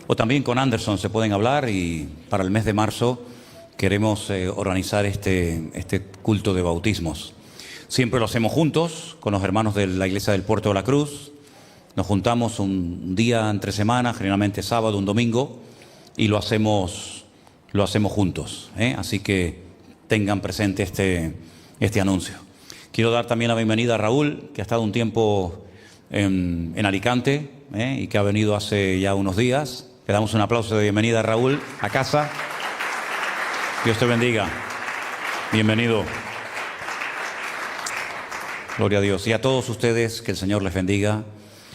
o también con Anderson se pueden hablar, y para el mes de marzo queremos organizar este culto de bautismos. Siempre lo hacemos juntos con los hermanos de la Iglesia del Puerto de la Cruz. Nos juntamos un día entre semana, generalmente sábado, un domingo, y lo hacemos juntos, ¿eh? Así que tengan presente este anuncio. Quiero dar también la bienvenida a Raúl, que ha estado un tiempo en Alicante, y que ha venido hace ya unos días. Le damos un aplauso de bienvenida a Raúl a casa. Dios te bendiga. Bienvenido. Gloria a Dios. Y a todos ustedes, que el Señor les bendiga.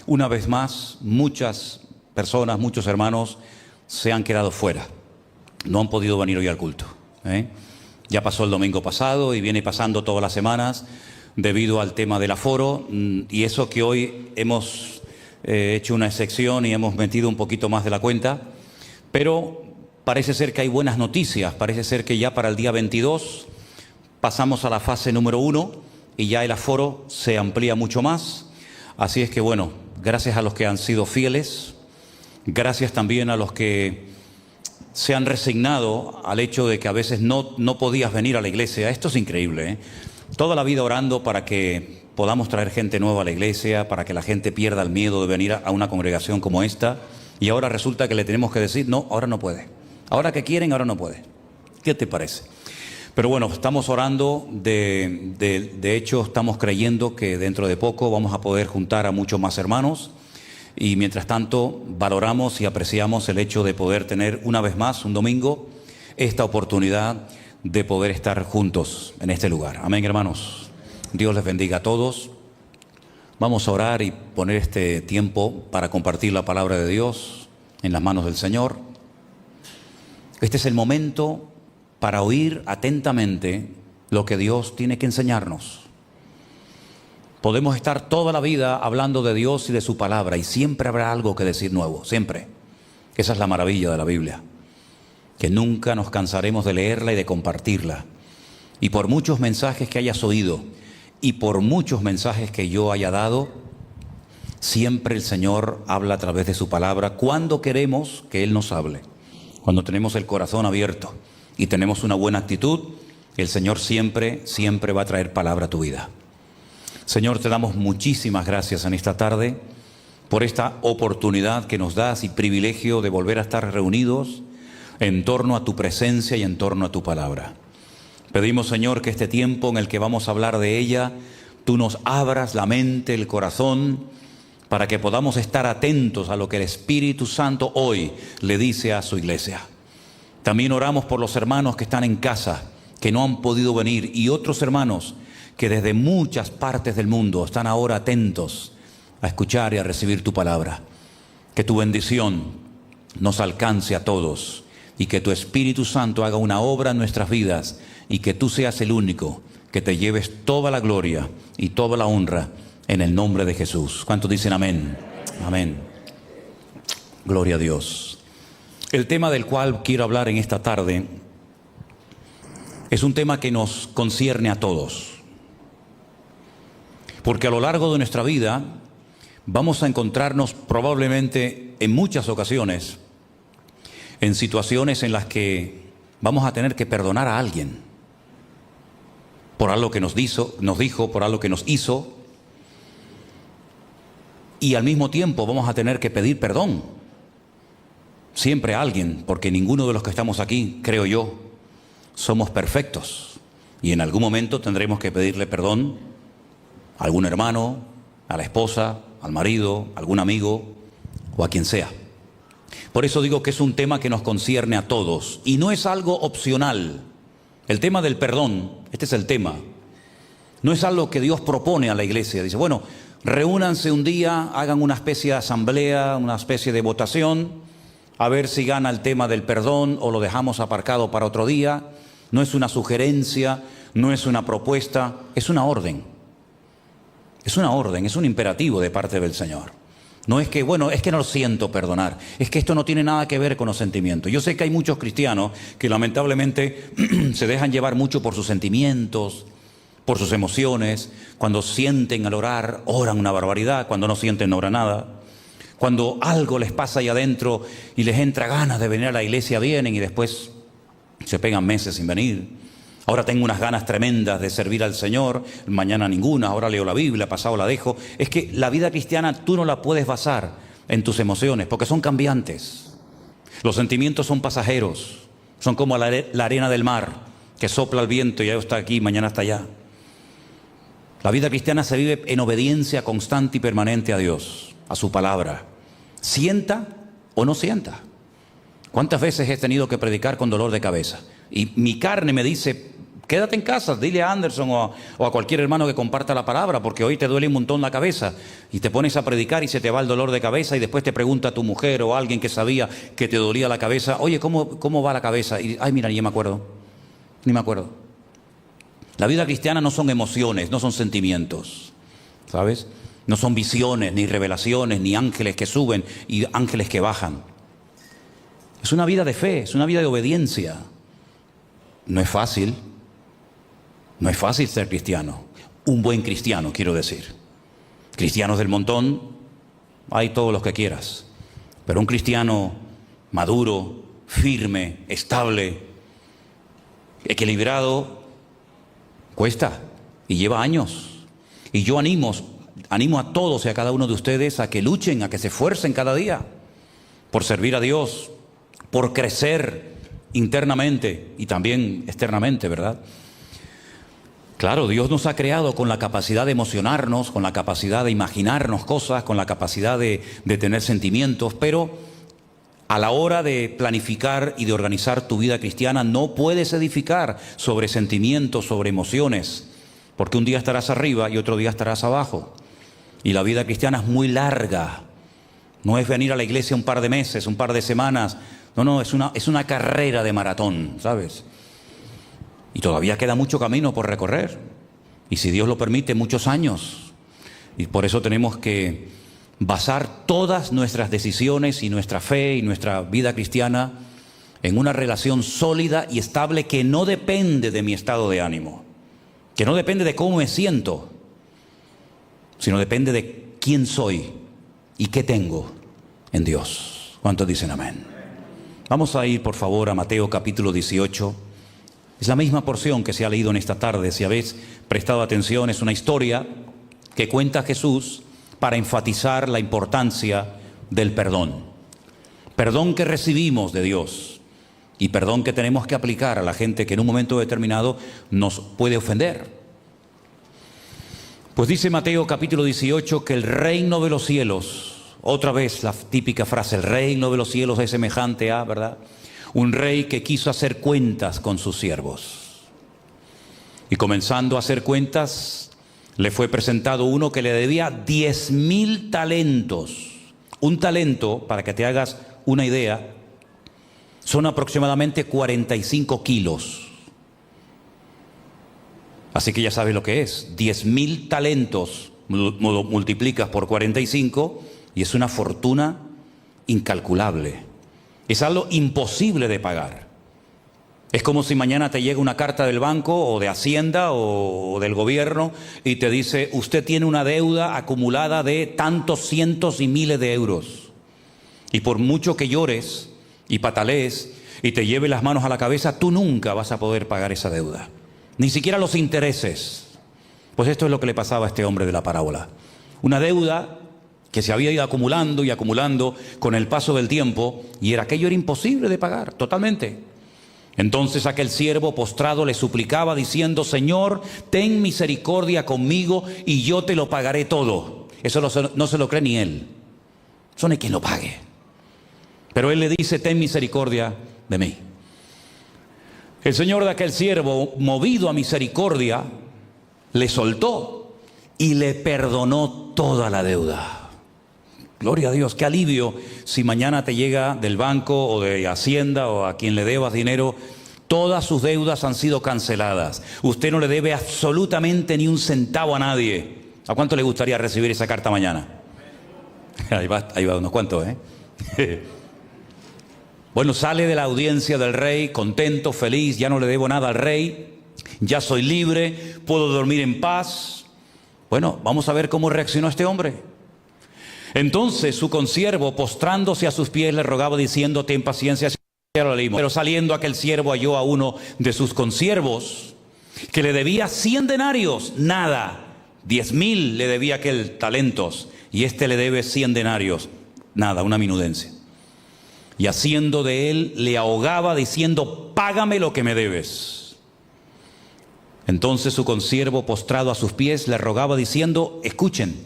Una vez más, muchas personas, muchos hermanos se han quedado fuera. No han podido venir hoy al culto, ¿eh? Ya pasó el domingo pasado y viene pasando todas las semanas debido al tema del aforo, y eso que hoy hemos hecho una excepción y hemos metido un poquito más de la cuenta, pero parece ser que hay buenas noticias. Parece ser que ya para el día 22 pasamos a la fase número 1 y ya el aforo se amplía mucho más. Así es que bueno, gracias a los que han sido fieles, gracias también a los que se han resignado al hecho de que a veces no podías venir a la iglesia. Esto es increíble, ¿eh? Toda la vida orando para que podamos traer gente nueva a la iglesia, para que la gente pierda el miedo de venir a una congregación como esta, y ahora resulta que le tenemos que decir, no, ahora no puede. Ahora que quieren, ahora no puede. ¿Qué te parece? Pero bueno, estamos orando, de hecho estamos creyendo que dentro de poco vamos a poder juntar a muchos más hermanos, y mientras tanto valoramos y apreciamos el hecho de poder tener una vez más, un domingo, esta oportunidad de poder estar juntos en este lugar. Amén, hermanos. Dios les bendiga a todos. Vamos a orar y poner este tiempo para compartir la palabra de Dios en las manos del Señor. Este es el momento para oír atentamente lo que Dios tiene que enseñarnos. Podemos estar toda la vida hablando de Dios y de su palabra, y siempre habrá algo que decir nuevo, siempre. Esa es la maravilla de la Biblia, que nunca nos cansaremos de leerla y de compartirla. Y por muchos mensajes que hayas oído y por muchos mensajes que yo haya dado, siempre el Señor habla a través de su palabra cuando queremos que Él nos hable. Cuando tenemos el corazón abierto y tenemos una buena actitud, el Señor siempre va a traer palabra a tu vida. Señor, te damos muchísimas gracias en esta tarde por esta oportunidad que nos das y privilegio de volver a estar reunidos en torno a tu presencia y en torno a tu palabra. Pedimos, Señor, que este tiempo en el que vamos a hablar de ella, tú nos abras la mente, el corazón, para que podamos estar atentos a lo que el Espíritu Santo hoy le dice a su iglesia. También oramos por los hermanos que están en casa, que no han podido venir, y otros hermanos que desde muchas partes del mundo están ahora atentos a escuchar y a recibir tu palabra. Que tu bendición nos alcance a todos y que tu Espíritu Santo haga una obra en nuestras vidas, y que tú seas el único que te lleves toda la gloria y toda la honra en el nombre de Jesús. ¿Cuántos dicen amén? Amén. Gloria a Dios. El tema del cual quiero hablar en esta tarde es un tema que nos concierne a todos. Porque a lo largo de nuestra vida vamos a encontrarnos probablemente en muchas ocasiones en situaciones en las que vamos a tener que perdonar a alguien por algo que nos dijo, por algo que nos hizo, y al mismo tiempo vamos a tener que pedir perdón siempre a alguien, porque ninguno de los que estamos aquí, creo yo, somos perfectos, y en algún momento tendremos que pedirle perdón a algún hermano, a la esposa, al marido, a algún amigo o a quien sea. Por eso digo que es un tema que nos concierne a todos y no es algo opcional. El tema del perdón, este es el tema, no es algo que Dios propone a la iglesia. Dice, bueno, reúnanse un día, hagan una especie de asamblea, una especie de votación, a ver si gana el tema del perdón o lo dejamos aparcado para otro día. No es una sugerencia, no es una propuesta, es una orden. Es una orden, es un imperativo de parte del Señor. No es que, bueno, es que no lo siento perdonar. Es que esto no tiene nada que ver con los sentimientos. Yo sé que hay muchos cristianos que lamentablemente se dejan llevar mucho por sus sentimientos, por sus emociones. Cuando sienten al orar, oran una barbaridad. Cuando no sienten, no oran nada. Cuando algo les pasa ahí adentro y les entra ganas de venir a la iglesia, vienen y después se pegan meses sin venir. Ahora tengo unas ganas tremendas de servir al Señor, mañana ninguna, ahora leo la Biblia, pasado la dejo. Es que la vida cristiana tú no la puedes basar en tus emociones, porque son cambiantes. Los sentimientos son pasajeros, son como la arena del mar, que sopla el viento y ya está aquí, mañana está allá. La vida cristiana se vive en obediencia constante y permanente a Dios, a su palabra. Sienta o no sienta. ¿Cuántas veces he tenido que predicar con dolor de cabeza? Y mi carne me dice, quédate en casa, dile a Anderson o a cualquier hermano que comparta la palabra, porque hoy te duele un montón la cabeza. Y te pones a predicar y se te va el dolor de cabeza y después te pregunta tu mujer o alguien que sabía que te dolía la cabeza, oye, ¿cómo va la cabeza? Y, ay, mira, ni me acuerdo. La vida cristiana no son emociones, no son sentimientos, ¿sabes? No son visiones, ni revelaciones, ni ángeles que suben y ángeles que bajan. Es una vida de fe, es una vida de obediencia. No es fácil ser cristiano. Un buen cristiano, quiero decir. Cristianos del montón, hay todos los que quieras. Pero un cristiano maduro, firme, estable, equilibrado, cuesta y lleva años. Y yo animo a todos y a cada uno de ustedes a que luchen, a que se esfuercen cada día por servir a Dios, por crecer internamente y también externamente, ¿verdad? Claro, Dios nos ha creado con la capacidad de emocionarnos, con la capacidad de imaginarnos cosas, con la capacidad de tener sentimientos, pero a la hora de planificar y de organizar tu vida cristiana no puedes edificar sobre sentimientos, sobre emociones, porque un día estarás arriba y otro día estarás abajo. Y la vida cristiana es muy larga. No es venir a la iglesia un par de meses, un par de semanas. No, es una carrera de maratón, ¿sabes? Y todavía queda mucho camino por recorrer. Y si Dios lo permite, muchos años. Y por eso tenemos que basar todas nuestras decisiones y nuestra fe y nuestra vida cristiana en una relación sólida y estable que no depende de mi estado de ánimo, que no depende de cómo me siento, sino depende de quién soy y qué tengo en Dios. ¿Cuántos dicen amén? Vamos a ir, por favor, a Mateo capítulo 18. Es la misma porción que se ha leído en esta tarde. Si habéis prestado atención, es una historia que cuenta Jesús para enfatizar la importancia del perdón. Perdón que recibimos de Dios y perdón que tenemos que aplicar a la gente que en un momento determinado nos puede ofender. Pues dice Mateo capítulo 18 que el reino de los cielos, otra vez la típica frase, el reino de los cielos es semejante a, ¿verdad? Un rey que quiso hacer cuentas con sus siervos. Y comenzando a hacer cuentas, le fue presentado uno que le debía 10,000 talentos. Un talento, para que te hagas una idea, son aproximadamente 45 kilos. Así que ya sabes lo que es. 10,000 talentos multiplicas por 45 y es una fortuna incalculable. Es algo imposible de pagar. Es como si mañana te llega una carta del banco o de Hacienda o del gobierno y te dice, usted tiene una deuda acumulada de tantos cientos y miles de euros. Y por mucho que llores y patalees y te lleves las manos a la cabeza, tú nunca vas a poder pagar esa deuda. Ni siquiera los intereses. Pues esto es lo que le pasaba a este hombre de la parábola. Una deuda que se había ido acumulando y acumulando con el paso del tiempo y aquello era imposible de pagar, totalmente. Entonces aquel siervo postrado le suplicaba diciendo, Señor, ten misericordia conmigo y yo te lo pagaré todo. Eso no se lo cree ni él. Eso no hay quien lo pague. Pero él le dice, ten misericordia de mí. El señor de aquel siervo, movido a misericordia, le soltó y le perdonó toda la deuda. Gloria a Dios, qué alivio si mañana te llega del banco o de Hacienda o a quien le debas dinero, todas sus deudas han sido canceladas. Usted no le debe absolutamente ni un centavo a nadie. ¿A cuánto le gustaría recibir esa carta mañana? Ahí va unos cuantos, ¿eh? Bueno, sale de la audiencia del rey, contento, feliz, ya no le debo nada al rey, ya soy libre, puedo dormir en paz. Bueno, vamos a ver cómo reaccionó este hombre. Entonces su consiervo, postrándose a sus pies, le rogaba diciendo: ten paciencia. Ya lo leímos. Pero saliendo aquel siervo halló a uno de sus consiervos que le debía 100 denarios, nada. 10,000 le debía aquel talentos, y este le debe 100 denarios, nada, una minudencia. Y haciendo de él, le ahogaba diciendo: págame lo que me debes. Entonces su consiervo, postrado a sus pies, le rogaba diciendo: escuchen,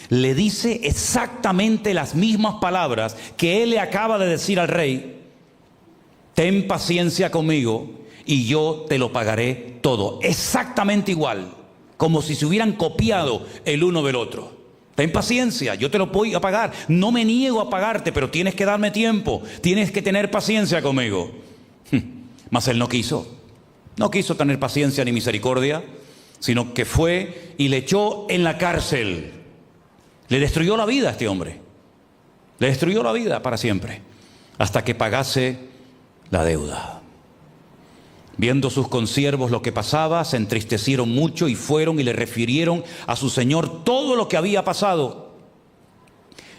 le dice exactamente las mismas palabras que él le acaba de decir al rey: ten paciencia conmigo y yo te lo pagaré todo. Exactamente igual, como si se hubieran copiado el uno del otro. Ten paciencia, yo te lo voy a pagar. No me niego a pagarte, pero tienes que darme tiempo. Tienes que tener paciencia conmigo. Mas él no quiso. No quiso tener paciencia ni misericordia, sino que fue y le echó en la cárcel. Le destruyó la vida a este hombre. Le destruyó la vida para siempre, hasta que pagase la deuda. Viendo sus consiervos lo que pasaba, se entristecieron mucho y fueron y le refirieron a su señor todo lo que había pasado.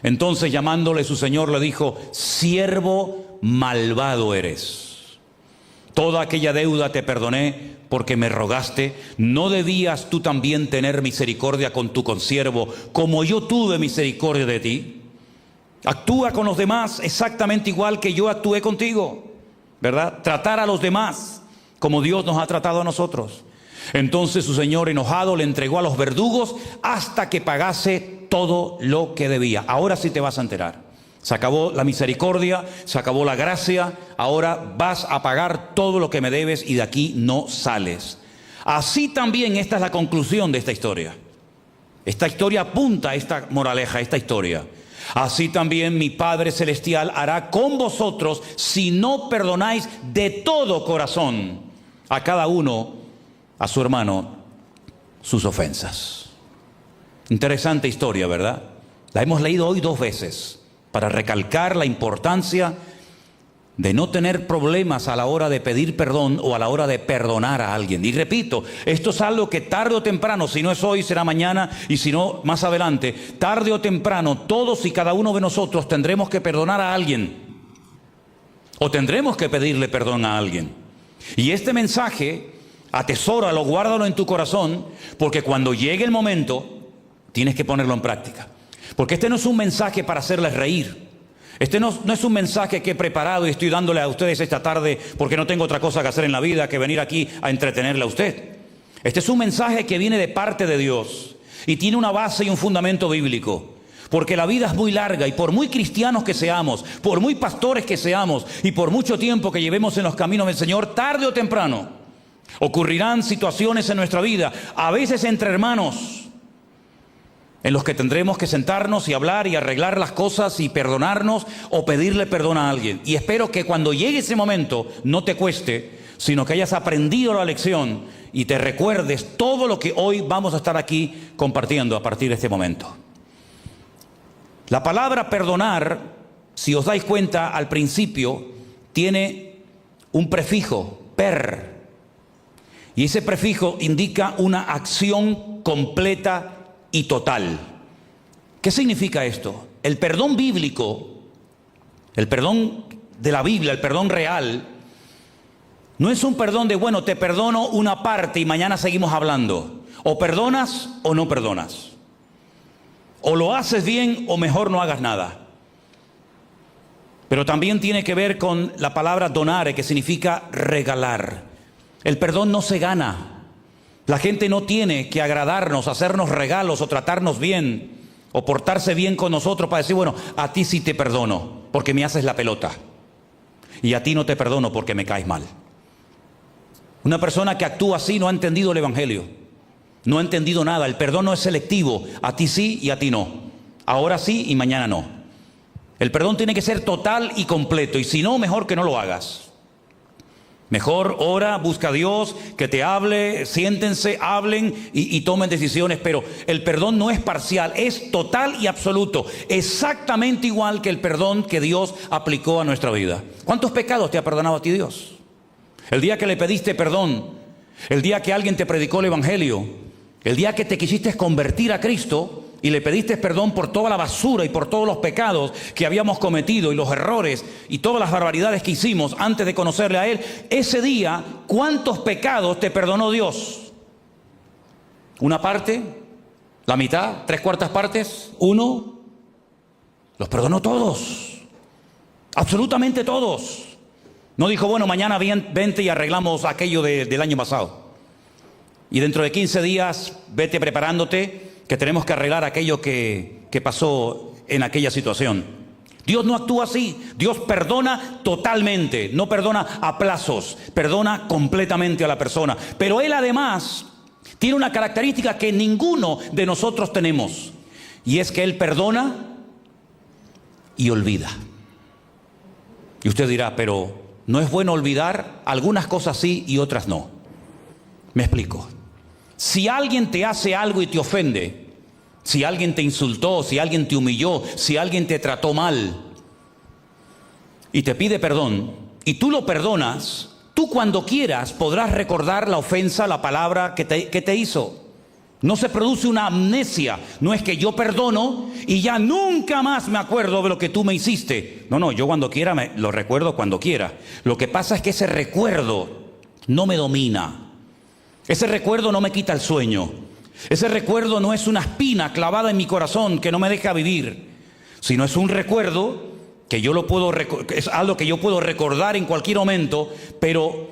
Entonces, llamándole su señor, le dijo: siervo malvado eres. Toda aquella deuda te perdoné porque me rogaste. ¿No debías tú también tener misericordia con tu consiervo, como yo tuve misericordia de ti? Actúa con los demás exactamente igual que yo actué contigo, ¿verdad? Tratar a los demás como Dios nos ha tratado a nosotros. Entonces su señor, enojado, le entregó a los verdugos hasta que pagase todo lo que debía. Ahora sí te vas a enterar. Se acabó la misericordia, se acabó la gracia. Ahora vas a pagar todo lo que me debes y de aquí no sales. Así también esta es la conclusión de esta historia. Esta historia apunta a esta moraleja, a esta historia. Así también mi Padre Celestial hará con vosotros si no perdonáis de todo corazón a cada uno, a su hermano, sus ofensas. Interesante historia, ¿verdad? La hemos leído hoy 2 veces para recalcar la importancia de no tener problemas a la hora de pedir perdón o a la hora de perdonar a alguien. Y repito, esto es algo que tarde o temprano, si no es hoy, será mañana, y si no, más adelante, tarde o temprano, todos y cada uno de nosotros tendremos que perdonar a alguien, o tendremos que pedirle perdón a alguien. Y este mensaje, atesóralo, guárdalo en tu corazón, porque cuando llegue el momento, tienes que ponerlo en práctica. Porque este no es un mensaje para hacerles reír. Este no es un mensaje que he preparado y estoy dándole a ustedes esta tarde porque no tengo otra cosa que hacer en la vida que venir aquí a entretenerle a usted. Este es un mensaje que viene de parte de Dios y tiene una base y un fundamento bíblico. Porque la vida es muy larga y por muy cristianos que seamos, por muy pastores que seamos y por mucho tiempo que llevemos en los caminos del Señor, tarde o temprano ocurrirán situaciones en nuestra vida, a veces entre hermanos, en los que tendremos que sentarnos y hablar y arreglar las cosas y perdonarnos o pedirle perdón a alguien. Y espero que cuando llegue ese momento no te cueste, sino que hayas aprendido la lección y te recuerdes todo lo que hoy vamos a estar aquí compartiendo a partir de este momento. La palabra perdonar, si os dais cuenta al principio, tiene un prefijo, per. Y ese prefijo indica una acción completa y total. ¿Qué significa esto? El perdón bíblico, el perdón de la Biblia, el perdón real, no es un perdón de, bueno, te perdono una parte y mañana seguimos hablando. O perdonas o no perdonas. O lo haces bien o mejor no hagas nada. Pero también tiene que ver con la palabra donare, que significa regalar. El perdón no se gana. La gente no tiene que agradarnos, hacernos regalos o tratarnos bien o portarse bien con nosotros para decir, bueno, a ti sí te perdono porque me haces la pelota y a ti no te perdono porque me caes mal. Una persona que actúa así no ha entendido el Evangelio. No ha entendido nada. El perdón no es selectivo. A ti sí y a ti no. Ahora sí y mañana no. El perdón tiene que ser total y completo. Y si no, mejor que no lo hagas. Mejor ora, busca a Dios, que te hable, siéntense, hablen y tomen decisiones. Pero el perdón no es parcial, es total y absoluto. Exactamente igual que el perdón que Dios aplicó a nuestra vida. ¿Cuántos pecados te ha perdonado a ti Dios? El día que le pediste perdón, el día que alguien te predicó el Evangelio, el día que te quisiste convertir a Cristo, y le pediste perdón por toda la basura y por todos los pecados que habíamos cometido y los errores y todas las barbaridades que hicimos antes de conocerle a Él, ese día, ¿cuántos pecados te perdonó Dios? ¿Una parte? ¿La mitad? ¿3/4 partes? ¿1? Los perdonó todos. Absolutamente todos. No dijo, bueno, mañana vente y arreglamos aquello del año pasado. Y dentro de 15 días, vete preparándote, que tenemos que arreglar aquello que pasó en aquella situación. Dios no actúa así. Dios perdona totalmente, no perdona a plazos, perdona completamente a la persona. Pero Él además tiene una característica que ninguno de nosotros tenemos, y es que Él perdona y olvida. Y usted dirá, pero ¿no es bueno olvidar? Algunas cosas sí y otras no. Me explico. Si alguien te hace algo y te ofende, si alguien te insultó, si alguien te humilló, si alguien te trató mal y te pide perdón y tú lo perdonas, tú cuando quieras podrás recordar la ofensa, la palabra que te hizo. No se produce una amnesia. No es que yo perdono y ya nunca más me acuerdo de lo que tú me hiciste. No, yo cuando quiera lo recuerdo cuando quiera. Lo que pasa es que ese recuerdo no me domina. Ese recuerdo no me quita el sueño. Ese recuerdo no es una espina clavada en mi corazón que no me deja vivir, sino es un recuerdo que es algo que yo puedo recordar en cualquier momento, pero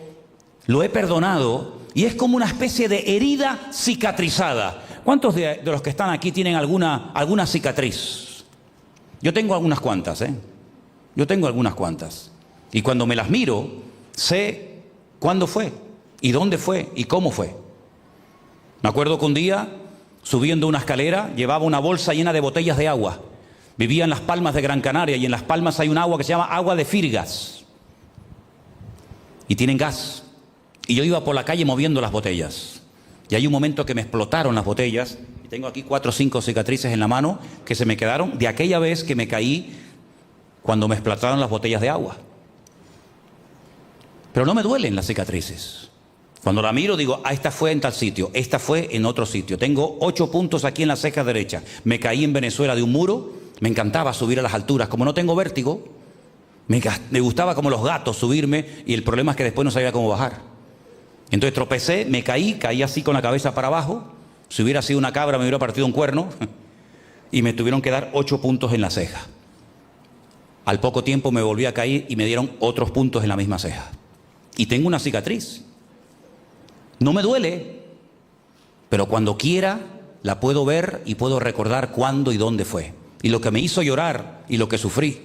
lo he perdonado y es como una especie de herida cicatrizada. ¿Cuántos de los que están aquí tienen alguna cicatriz? Yo tengo algunas cuantas, Yo tengo algunas cuantas. Y cuando me las miro, sé cuándo fue, y dónde fue, y cómo fue. Me acuerdo que un día, subiendo una escalera, llevaba una bolsa llena de botellas de agua. Vivía en Las Palmas de Gran Canaria, y en Las Palmas hay un agua que se llama agua de Firgas. Y tienen gas. Y yo iba por la calle moviendo las botellas. Y hay un momento que me explotaron las botellas. Y tengo aquí 4 o 5 cicatrices en la mano que se me quedaron de aquella vez que me caí cuando me explotaron las botellas de agua. Pero no me duelen las cicatrices. Cuando la miro digo, esta fue en tal sitio, esta fue en otro sitio. Tengo 8 puntos aquí en la ceja derecha. Me caí en Venezuela de un muro. Me encantaba subir a las alturas. Como no tengo vértigo, me gustaba como los gatos subirme, y el problema es que después no sabía cómo bajar. Entonces tropecé, me caí así con la cabeza para abajo. Si hubiera sido una cabra me hubiera partido un cuerno. Y me tuvieron que dar 8 puntos en la ceja. Al poco tiempo me volví a caer y me dieron otros puntos en la misma ceja. Y tengo una cicatriz. No me duele, pero cuando quiera la puedo ver y puedo recordar cuándo y dónde fue. Y lo que me hizo llorar y lo que sufrí.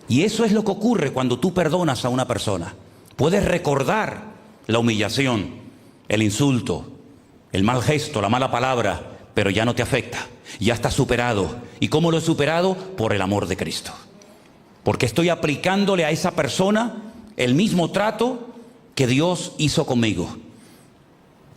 Y eso es lo que ocurre cuando tú perdonas a una persona. Puedes recordar la humillación, el insulto, el mal gesto, la mala palabra, pero ya no te afecta. Ya está superado. ¿Y cómo lo he superado? Por el amor de Cristo. Porque estoy aplicándole a esa persona el mismo trato que Dios hizo conmigo.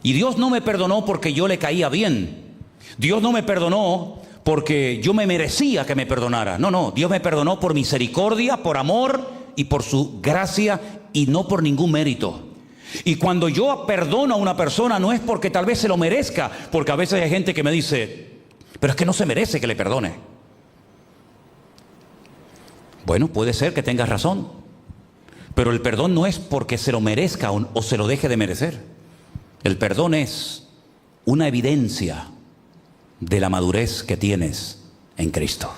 Y Dios no me perdonó porque yo le caía bien. Dios no me perdonó porque yo me merecía que me perdonara. No, Dios me perdonó por misericordia, por amor y por su gracia, y no por ningún mérito. Y cuando yo perdono a una persona no es porque tal vez se lo merezca, porque a veces hay gente que me dice, pero es que no se merece que le perdone. Bueno, puede ser que tengas razón, pero el perdón no es porque se lo merezca o se lo deje de merecer. El perdón es una evidencia de la madurez que tienes en Cristo.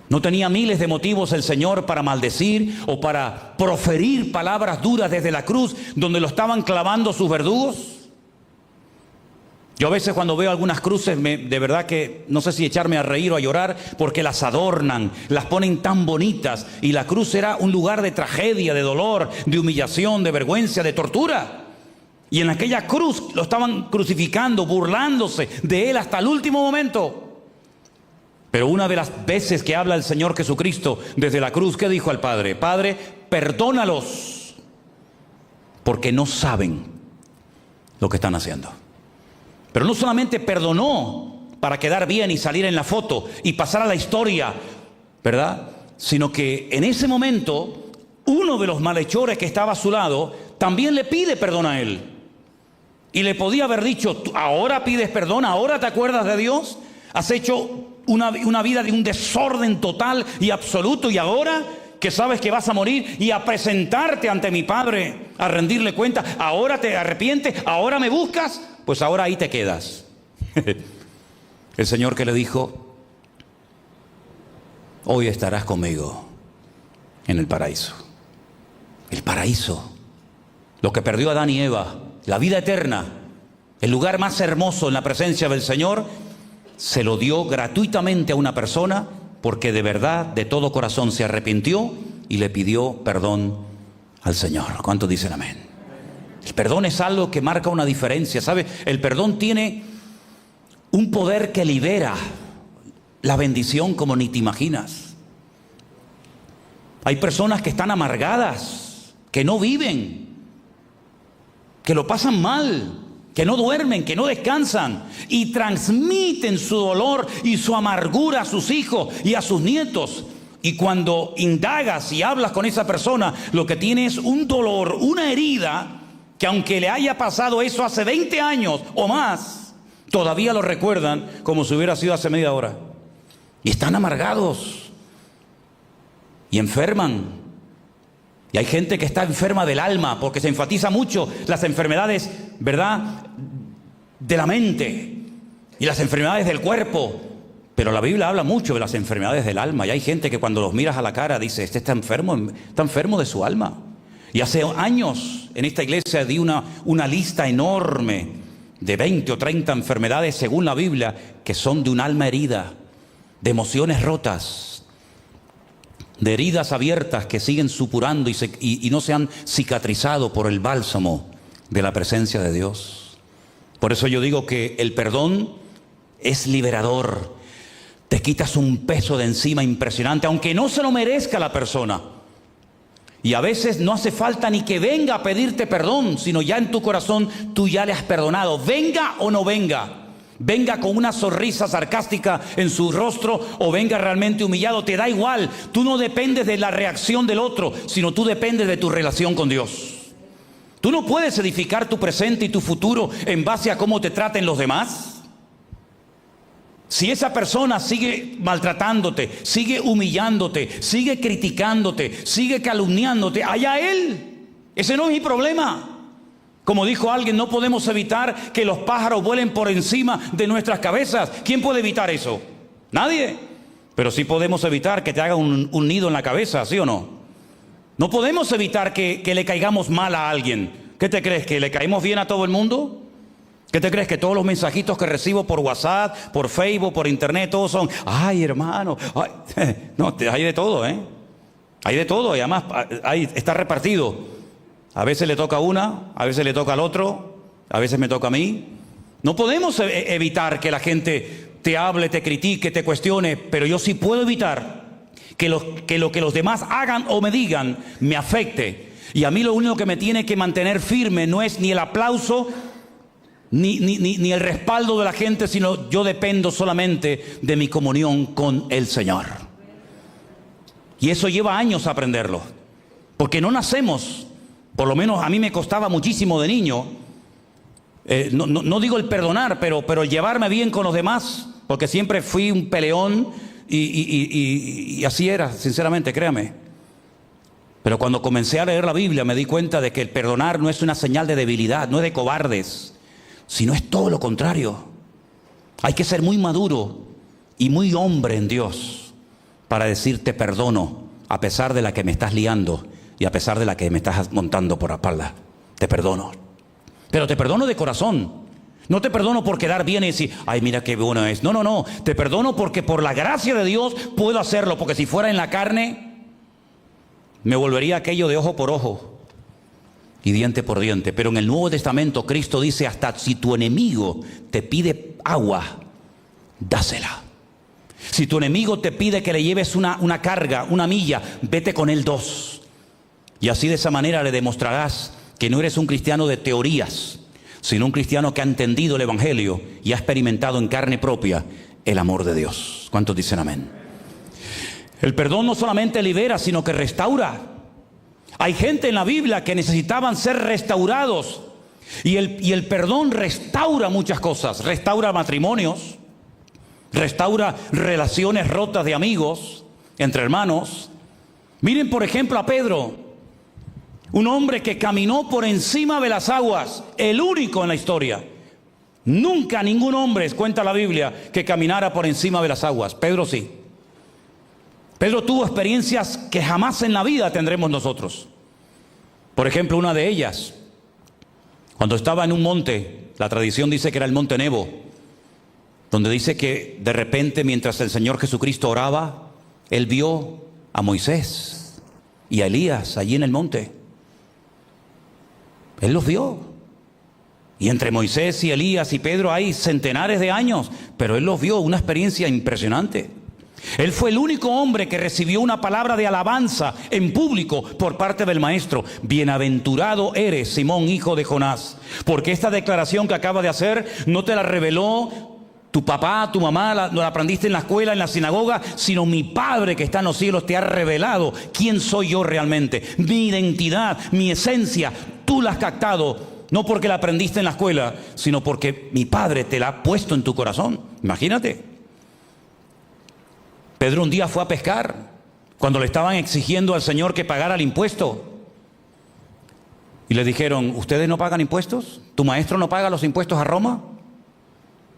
¿No tenía miles de motivos el Señor para maldecir o para proferir palabras duras desde la cruz donde lo estaban clavando sus verdugos? Yo a veces cuando veo algunas cruces, de verdad que no sé si echarme a reír o a llorar, porque las adornan, las ponen tan bonitas, y la cruz era un lugar de tragedia, de dolor, de humillación, de vergüenza, de tortura. Y en aquella cruz lo estaban crucificando, burlándose de Él hasta el último momento. Pero una de las veces que habla el Señor Jesucristo desde la cruz, ¿qué dijo al Padre? Padre, perdónalos, porque no saben lo que están haciendo. Pero no solamente perdonó para quedar bien y salir en la foto y pasar a la historia, ¿verdad? Sino que en ese momento, uno de los malhechores que estaba a su lado también le pide perdón a él. Y le podía haber dicho, ahora pides perdón, ahora te acuerdas de Dios, has hecho una vida de un desorden total y absoluto, y ahora que sabes que vas a morir y a presentarte ante mi Padre, a rendirle cuenta, ahora te arrepientes, ahora me buscas, pues ahora ahí te quedas. El Señor que le dijo, hoy estarás conmigo en el paraíso. El paraíso, lo que perdió Adán y Eva, la vida eterna, el lugar más hermoso en la presencia del Señor, se lo dio gratuitamente a una persona porque de verdad, de todo corazón se arrepintió y le pidió perdón al Señor. ¿Cuántos dicen amén? El perdón es algo que marca una diferencia, ¿sabe? El perdón tiene un poder que libera la bendición como ni te imaginas. Hay personas que están amargadas, que no viven, que lo pasan mal, que no duermen, que no descansan, y transmiten su dolor y su amargura a sus hijos y a sus nietos. Y cuando indagas y hablas con esa persona, lo que tiene es un dolor, una herida, que aunque le haya pasado eso hace 20 años o más, todavía lo recuerdan como si hubiera sido hace media hora. Y están amargados y enferman. Y hay gente que está enferma del alma, porque se enfatiza mucho las enfermedades, ¿verdad?, de la mente y las enfermedades del cuerpo. Pero la Biblia habla mucho de las enfermedades del alma. Y hay gente que cuando los miras a la cara dice, este está enfermo de su alma. Y hace años en esta iglesia di una lista enorme de 20 o 30 enfermedades según la Biblia que son de un alma herida, de emociones rotas, de heridas abiertas que siguen supurando y no se han cicatrizado por el bálsamo de la presencia de Dios. Por eso yo digo que el perdón es liberador. Te quitas un peso de encima impresionante, aunque no se lo merezca la persona. Y a veces no hace falta ni que venga a pedirte perdón, sino ya en tu corazón tú ya le has perdonado. Venga o no venga. Venga con una sonrisa sarcástica en su rostro o venga realmente humillado, te da igual. Tú no dependes de la reacción del otro, sino tú dependes de tu relación con Dios. Tú no puedes edificar tu presente y tu futuro en base a cómo te traten los demás. Si esa persona sigue maltratándote, sigue humillándote, sigue criticándote, sigue calumniándote, allá él. Ese no es mi problema. Como dijo alguien, no podemos evitar que los pájaros vuelen por encima de nuestras cabezas. ¿Quién puede evitar eso? Nadie. Pero sí podemos evitar que te haga un nido en la cabeza, ¿sí o no? No podemos evitar que le caigamos mal a alguien. ¿Qué te crees? ¿Que le caemos bien a todo el mundo? ¿Qué te crees? Que todos los mensajitos que recibo por WhatsApp, por Facebook, por internet, todos son, ay hermano, ay. No, hay de todo, ¿eh? Hay de todo y además está repartido. A veces le toca a una, a veces le toca al otro, a veces me toca a mí. No podemos evitar que la gente te hable, te critique, te cuestione, pero yo sí puedo evitar que lo que los demás hagan o me digan me afecte. Y a mí lo único que me tiene que mantener firme no es ni el aplauso, ni el respaldo de la gente, sino yo dependo solamente de mi comunión con el Señor. Y eso lleva años aprenderlo, porque no nacemos. Por lo menos a mí me costaba muchísimo de niño, no digo el perdonar, pero llevarme bien con los demás, porque siempre fui un peleón y así era, sinceramente, créame. Pero cuando comencé a leer la Biblia me di cuenta de que el perdonar no es una señal de debilidad, no es de cobardes, sino es todo lo contrario. Hay que ser muy maduro y muy hombre en Dios para decirte perdono a pesar de la que me estás liando. Y a pesar de la que me estás montando por la espalda, te perdono. Pero te perdono de corazón. No te perdono por quedar bien y decir, ay, mira qué bueno es. No, no, no. Te perdono porque por la gracia de Dios puedo hacerlo. Porque si fuera en la carne, me volvería aquello de ojo por ojo y diente por diente. Pero en el Nuevo Testamento Cristo dice, hasta si tu enemigo te pide agua, dásela. Si tu enemigo te pide que le lleves una carga, una milla, vete con él 2. Y así de esa manera le demostrarás que no eres un cristiano de teorías, sino un cristiano que ha entendido el Evangelio y ha experimentado en carne propia el amor de Dios. ¿Cuántos dicen amén? El perdón no solamente libera, sino que restaura. Hay gente en la Biblia que necesitaban ser restaurados. Y el perdón restaura muchas cosas. Restaura matrimonios, restaura relaciones rotas de amigos, entre hermanos. Miren por ejemplo a Pedro, un hombre que caminó por encima de las aguas, el único en la historia. Nunca ningún hombre, cuenta la Biblia, que caminara por encima de las aguas. Pedro sí. Pedro tuvo experiencias que jamás en la vida tendremos nosotros. Por ejemplo, una de ellas, cuando estaba en un monte, la tradición dice que era el monte Nebo, donde dice que de repente mientras el Señor Jesucristo oraba, Él vio a Moisés y a Elías allí en el monte. Él los vio. Y entre Moisés y Elías y Pedro hay centenares de años, pero Él los vio, una experiencia impresionante. Él fue el único hombre que recibió una palabra de alabanza en público por parte del maestro. Bienaventurado eres, Simón, hijo de Jonás, porque esta declaración que acaba de hacer no te la reveló tu papá, tu mamá, la aprendiste en la escuela, en la sinagoga, sino mi Padre que está en los cielos te ha revelado quién soy yo realmente. Mi identidad, mi esencia, tú la has captado, no porque la aprendiste en la escuela, sino porque mi Padre te la ha puesto en tu corazón. Imagínate. Pedro un día fue a pescar cuando le estaban exigiendo al Señor que pagara el impuesto. Y le dijeron, ¿ustedes no pagan impuestos? ¿Tu maestro no paga los impuestos a Roma?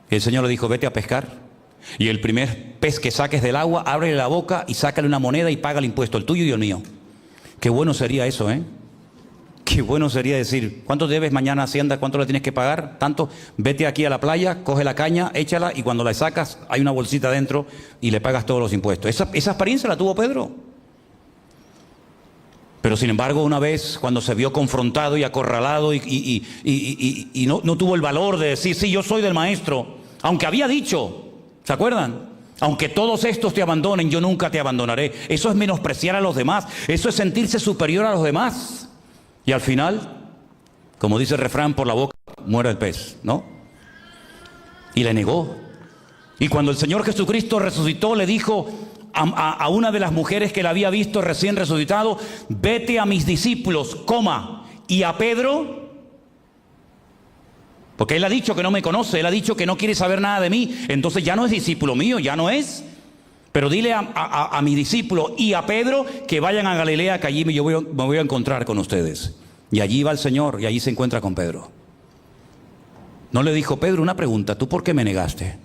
Y el Señor le dijo, vete a pescar. Y el primer pez que saques del agua, ábrele la boca y sácale una moneda y paga el impuesto, el tuyo y el mío. Qué bueno sería eso, ¿eh? Qué bueno sería decir, ¿cuánto debes mañana a Hacienda? ¿Cuánto le tienes que pagar? Tanto, vete aquí a la playa, coge la caña, échala y cuando la sacas hay una bolsita dentro y le pagas todos los impuestos. Esa experiencia la tuvo Pedro. Pero sin embargo, una vez cuando se vio confrontado y acorralado y no tuvo el valor de decir, sí, yo soy del maestro, aunque había dicho, ¿se acuerdan? Aunque todos estos te abandonen, yo nunca te abandonaré. Eso es menospreciar a los demás, eso es sentirse superior a los demás. Y al final, como dice el refrán, por la boca muere el pez, ¿no? Y le negó. Y cuando el Señor Jesucristo resucitó, le dijo a una de las mujeres que la había visto recién resucitado, vete a mis discípulos, coma. Y a Pedro, porque él ha dicho que no me conoce, él ha dicho que no quiere saber nada de mí, entonces ya no es discípulo mío, ya no es. Pero dile a mi discípulo y a Pedro que vayan a Galilea, que allí me voy a encontrar con ustedes. Y allí va el Señor y allí se encuentra con Pedro. No le dijo, Pedro, una pregunta, ¿tú por qué me negaste?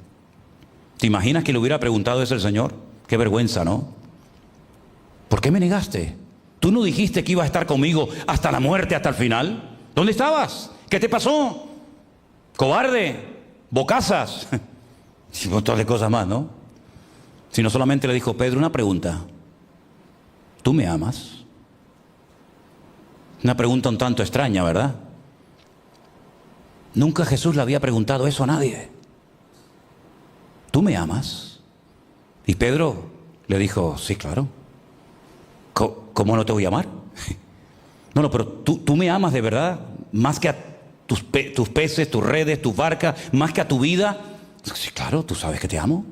¿Te imaginas que le hubiera preguntado eso el Señor? Qué vergüenza, ¿no? ¿Por qué me negaste? ¿Tú no dijiste que ibas a estar conmigo hasta la muerte, hasta el final? ¿Dónde estabas? ¿Qué te pasó? Cobarde, bocazas y un montón de cosas más, ¿no? Sino solamente le dijo, Pedro, una pregunta. ¿Tú me amas? Una pregunta un tanto extraña, ¿verdad? Nunca Jesús le había preguntado eso a nadie. ¿Tú me amas? Y Pedro le dijo, sí, claro. ¿Cómo no te voy a amar? No, pero tú me amas de verdad, más que a tus peces, tus redes, tus barcas, más que a tu vida. Sí, claro, tú sabes que te amo.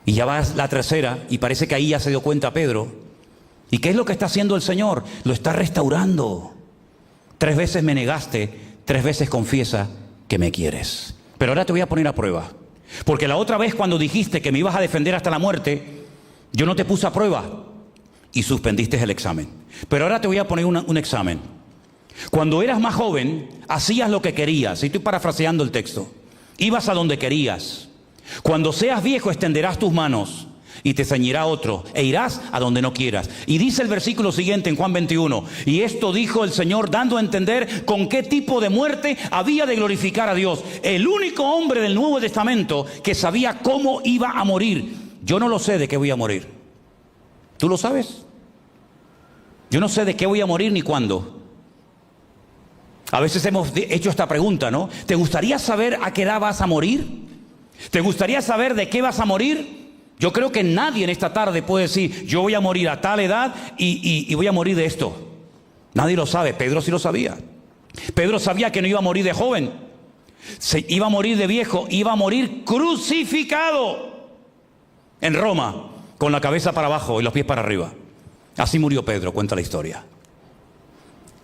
Y ya va la tercera, y parece que ahí ya se dio cuenta Pedro. ¿Y qué es lo que está haciendo el Señor? Lo está restaurando. 3 veces me negaste, 3 veces confiesa que me quieres. Pero ahora te voy a poner a prueba. Porque la otra vez cuando dijiste que me ibas a defender hasta la muerte, yo no te puse a prueba y suspendiste el examen. Pero ahora te voy a poner un examen. Cuando eras más joven, hacías lo que querías. Y estoy parafraseando el texto. Ibas a donde querías. Cuando seas viejo extenderás tus manos y te ceñirá otro e irás a donde no quieras. Y dice el versículo siguiente en Juan 21, y esto dijo el Señor dando a entender con qué tipo de muerte había de glorificar a Dios. El único hombre del Nuevo Testamento que sabía cómo iba a morir. Yo no lo sé de qué voy a morir. ¿Tú lo sabes? Yo no sé de qué voy a morir ni cuándo. A veces hemos hecho esta pregunta, ¿no? ¿Te gustaría saber a qué edad vas a morir? ¿Te gustaría saber de qué vas a morir? Yo creo que nadie en esta tarde puede decir, yo voy a morir a tal edad y voy a morir de esto. Nadie lo sabe. Pedro sí lo sabía. Pedro sabía que no iba a morir de joven. Iba a morir de viejo. Iba a morir crucificado en Roma, con la cabeza para abajo y los pies para arriba. Así murió Pedro, cuenta la historia.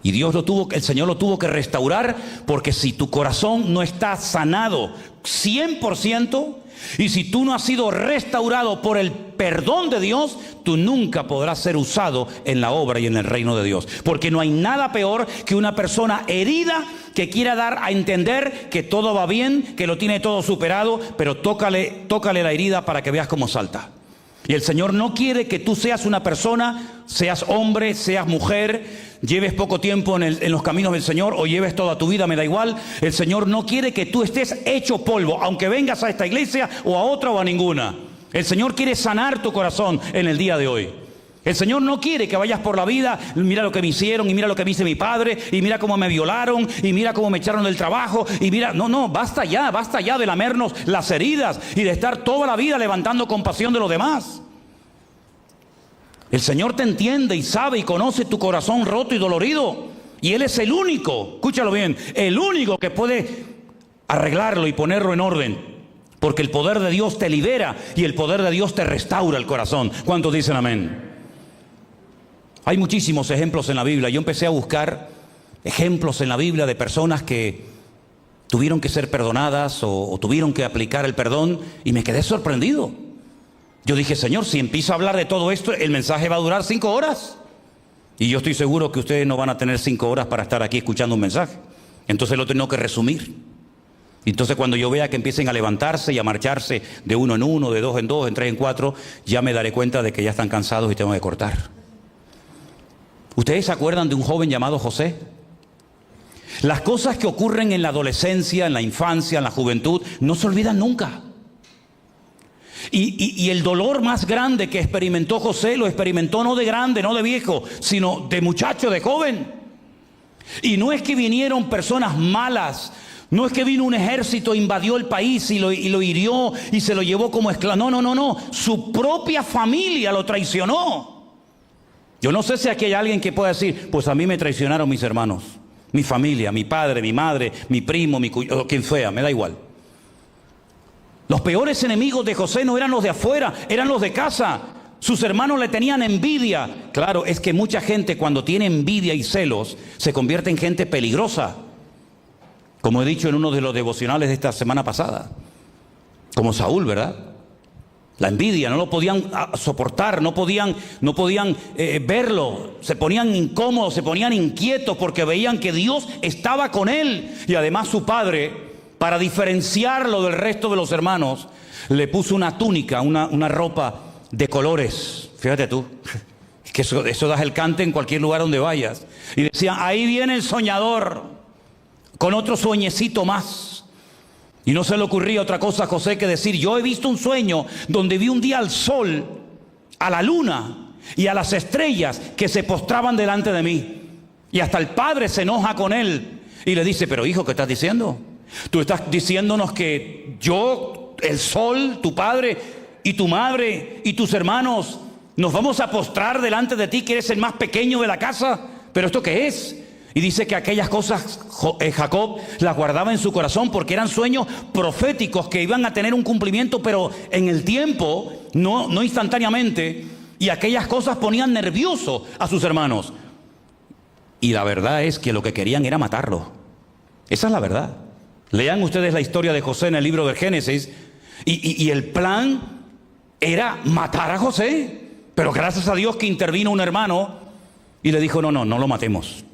Y el Señor lo tuvo que restaurar, porque si tu corazón no está sanado 100%, y si tú no has sido restaurado por el perdón de Dios, tú nunca podrás ser usado en la obra y en el reino de Dios. Porque no hay nada peor que una persona herida que quiera dar a entender que todo va bien, que lo tiene todo superado, pero tócale la herida para que veas cómo salta. Y el Señor no quiere que tú seas una persona, seas hombre, seas mujer, lleves poco tiempo en los caminos del Señor o lleves toda tu vida, me da igual. El Señor no quiere que tú estés hecho polvo, aunque vengas a esta iglesia o a otra o a ninguna. El Señor quiere sanar tu corazón en el día de hoy. El Señor no quiere que vayas por la vida, mira lo que me hicieron, y mira lo que me hizo mi padre, y mira cómo me violaron, y mira cómo me echaron del trabajo, y mira, no, basta ya de lamernos las heridas y de estar toda la vida levantando compasión de los demás. El Señor te entiende y sabe y conoce tu corazón roto y dolorido, y Él es el único, escúchalo bien, el único que puede arreglarlo y ponerlo en orden, porque el poder de Dios te libera y el poder de Dios te restaura el corazón. ¿Cuántos dicen amén? Hay muchísimos ejemplos en la Biblia. Yo empecé a buscar ejemplos en la Biblia de personas que tuvieron que ser perdonadas o tuvieron que aplicar el perdón, y me quedé sorprendido. Yo dije, Señor, si empiezo a hablar de todo esto, el mensaje va a durar 5 horas. Y yo estoy seguro que ustedes no van a tener 5 horas para estar aquí escuchando un mensaje. Entonces lo tengo que resumir. Entonces cuando yo vea que empiecen a levantarse y a marcharse de uno en uno, de dos en dos, en tres en cuatro, ya me daré cuenta de que ya están cansados y tengo que cortar. ¿Ustedes se acuerdan de un joven llamado José? Las cosas que ocurren en la adolescencia, en la infancia, en la juventud, no se olvidan nunca. Y el dolor más grande que experimentó José, lo experimentó no de grande, no de viejo, sino de muchacho, de joven. Y no es que vinieron personas malas, no es que vino un ejército, invadió el país y lo hirió y se lo llevó como esclavo. No. Su propia familia lo traicionó. Yo no sé si aquí hay alguien que pueda decir, pues a mí me traicionaron mis hermanos, mi familia, mi padre, mi madre, mi primo, mi cuñado, quien sea, me da igual. Los peores enemigos de José no eran los de afuera, eran los de casa. Sus hermanos le tenían envidia. Claro, es que mucha gente cuando tiene envidia y celos se convierte en gente peligrosa. Como he dicho en uno de los devocionales de esta semana pasada. Como Saúl, ¿verdad? La envidia, no lo podían soportar, no podían verlo. Se ponían incómodos, se ponían inquietos porque veían que Dios estaba con él. Y además su padre, para diferenciarlo del resto de los hermanos, le puso una túnica, una ropa de colores. Fíjate tú, que eso das el cante en cualquier lugar donde vayas. Y decían, ahí viene el soñador, con otro sueñecito más. Y no se le ocurría otra cosa a José que decir, yo he visto un sueño donde vi un día al sol, a la luna y a las estrellas que se postraban delante de mí. Y hasta el padre se enoja con él y le dice, pero hijo, ¿qué estás diciendo? Tú estás diciéndonos que yo, el sol, tu padre y tu madre y tus hermanos nos vamos a postrar delante de ti, que eres el más pequeño de la casa. ¿Pero esto qué es? Y dice que aquellas cosas Jacob las guardaba en su corazón porque eran sueños proféticos que iban a tener un cumplimiento, pero en el tiempo, no instantáneamente. Y aquellas cosas ponían nervioso a sus hermanos. Y la verdad es que lo que querían era matarlo. Esa es la verdad. Lean ustedes la historia de José en el libro de Génesis. Y el plan era matar a José. Pero gracias a Dios que intervino un hermano y le dijo, no lo matemos.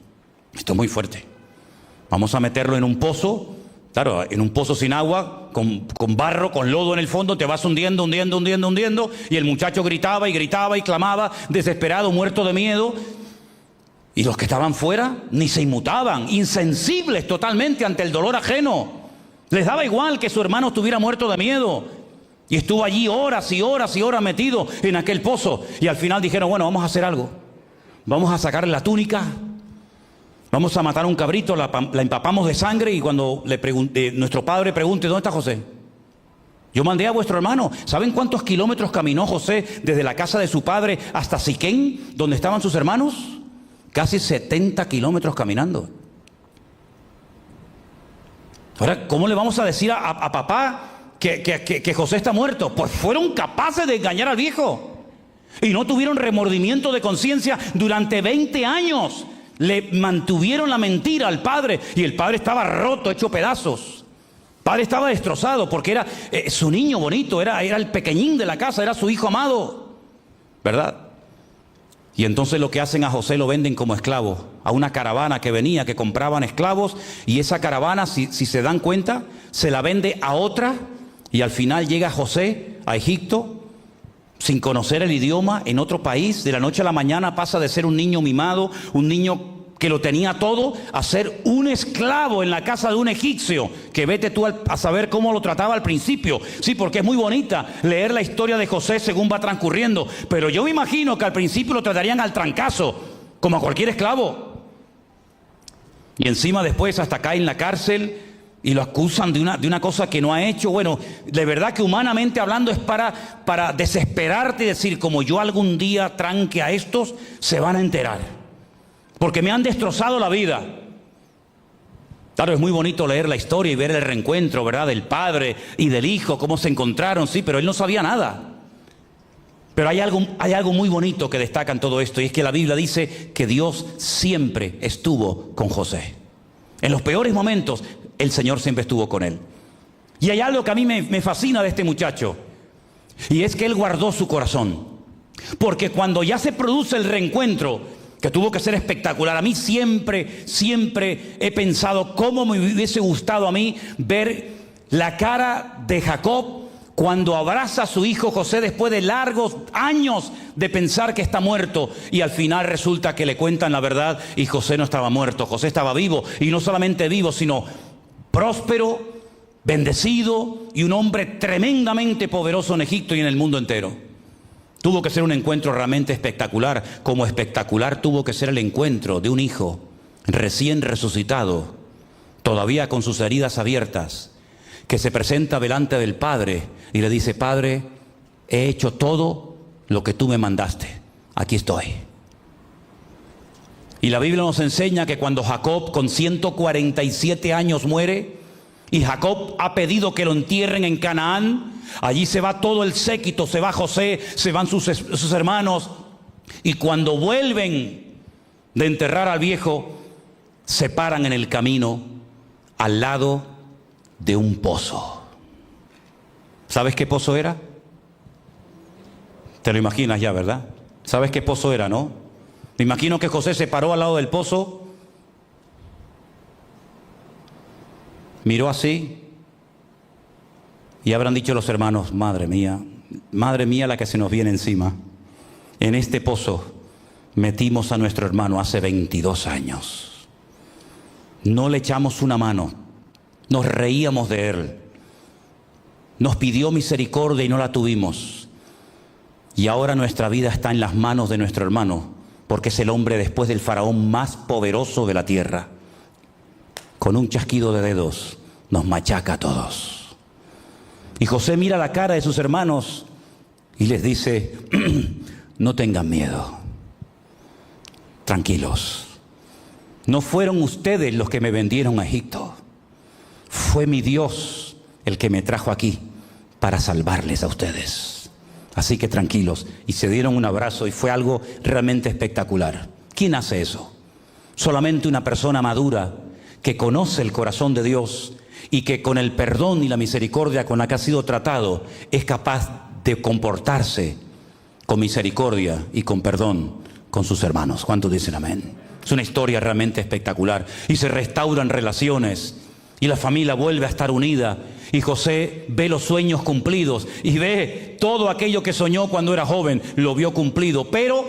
Esto es muy fuerte. Vamos a meterlo en un pozo. Claro, en un pozo sin agua, con barro, con lodo en el fondo, te vas hundiendo. Y el muchacho gritaba y clamaba, desesperado, muerto de miedo. Y los que estaban fuera ni se inmutaban, insensibles totalmente ante el dolor ajeno. Les daba igual que su hermano estuviera muerto de miedo. Y estuvo allí horas y horas y horas metido en aquel pozo. Y al final dijeron, bueno, vamos a hacer algo. Vamos a sacarle la túnica. Vamos a matar a un cabrito, la empapamos de sangre y cuando nuestro padre pregunte, ¿dónde está José? Yo mandé a vuestro hermano. ¿Saben cuántos kilómetros caminó José desde la casa de su padre hasta Siquén, donde estaban sus hermanos? Casi 70 kilómetros caminando. Ahora, ¿cómo le vamos a decir a papá que José está muerto? Pues fueron capaces de engañar al viejo. Y no tuvieron remordimiento de conciencia durante 20 años. le mantuvieron la mentira al padre y el padre estaba roto, hecho pedazos. El padre estaba destrozado porque era su niño bonito, era el pequeñín de la casa, era su hijo amado, ¿verdad? Y entonces lo que hacen a José lo venden como esclavo a una caravana que venía, que compraban esclavos, y esa caravana, si se dan cuenta, se la vende a otra, y al final llega José a Egipto sin conocer el idioma, en otro país. De la noche a la mañana pasa de ser un niño mimado, un niño que lo tenía todo, a ser un esclavo en la casa de un egipcio, que vete tú a saber cómo lo trataba al principio. Sí, porque es muy bonita leer la historia de José según va transcurriendo, pero yo me imagino que al principio lo tratarían al trancazo, como a cualquier esclavo. Y encima después hasta cae en la cárcel y lo acusan de una cosa que no ha hecho. Bueno, de verdad que humanamente hablando es para desesperarte y decir, como yo algún día tranque a estos, se van a enterar, porque me han destrozado la vida. Claro, es muy bonito leer la historia y ver el reencuentro, ¿verdad?, del padre y del hijo, cómo se encontraron, sí, pero él no sabía nada. Pero hay algo muy bonito que destaca en todo esto, y es que la Biblia dice que Dios siempre estuvo con José. En los peores momentos, el Señor siempre estuvo con él. Y hay algo que a mí me fascina de este muchacho, y es que él guardó su corazón. Porque cuando ya se produce el reencuentro, que tuvo que ser espectacular, a mí siempre he pensado cómo me hubiese gustado a mí ver la cara de Jacob cuando abraza a su hijo José después de largos años de pensar que está muerto, y al final resulta que le cuentan la verdad y José no estaba muerto, José estaba vivo, y no solamente vivo, sino próspero, bendecido y un hombre tremendamente poderoso en Egipto y en el mundo entero. Tuvo que ser un encuentro realmente espectacular, como espectacular tuvo que ser el encuentro de un hijo recién resucitado, todavía con sus heridas abiertas, que se presenta delante del Padre y le dice: Padre, he hecho todo lo que tú me mandaste, aquí estoy. Y la Biblia nos enseña que cuando Jacob con 147 años muere, y Jacob ha pedido que lo entierren en Canaán, allí se va todo el séquito, se va José, se van sus hermanos, y cuando vuelven de enterrar al viejo, se paran en el camino al lado de un pozo. ¿Sabes qué pozo era? Te lo imaginas ya, ¿verdad? ¿Sabes qué pozo era, no? Me imagino que José se paró al lado del pozo, miró así, y habrán dicho los hermanos: madre mía la que se nos viene encima. En este pozo metimos a nuestro hermano hace 22 años. No le echamos una mano, nos reíamos de él, nos pidió misericordia y no la tuvimos. Y ahora nuestra vida está en las manos de nuestro hermano, porque es el hombre después del faraón más poderoso de la tierra. Con un chasquido de dedos nos machaca a todos. Y José mira la cara de sus hermanos y les dice: no tengan miedo, tranquilos. No fueron ustedes los que me vendieron a Egipto. Fue mi Dios el que me trajo aquí para salvarles a ustedes. Así que tranquilos. Y se dieron un abrazo y fue algo realmente espectacular. ¿Quién hace eso? Solamente una persona madura que conoce el corazón de Dios y que con el perdón y la misericordia con la que ha sido tratado es capaz de comportarse con misericordia y con perdón con sus hermanos. ¿Cuántos dicen amén? Es una historia realmente espectacular. Y se restauran relaciones y la familia vuelve a estar unida, y José ve los sueños cumplidos y ve todo aquello que soñó cuando era joven, lo vio cumplido. Pero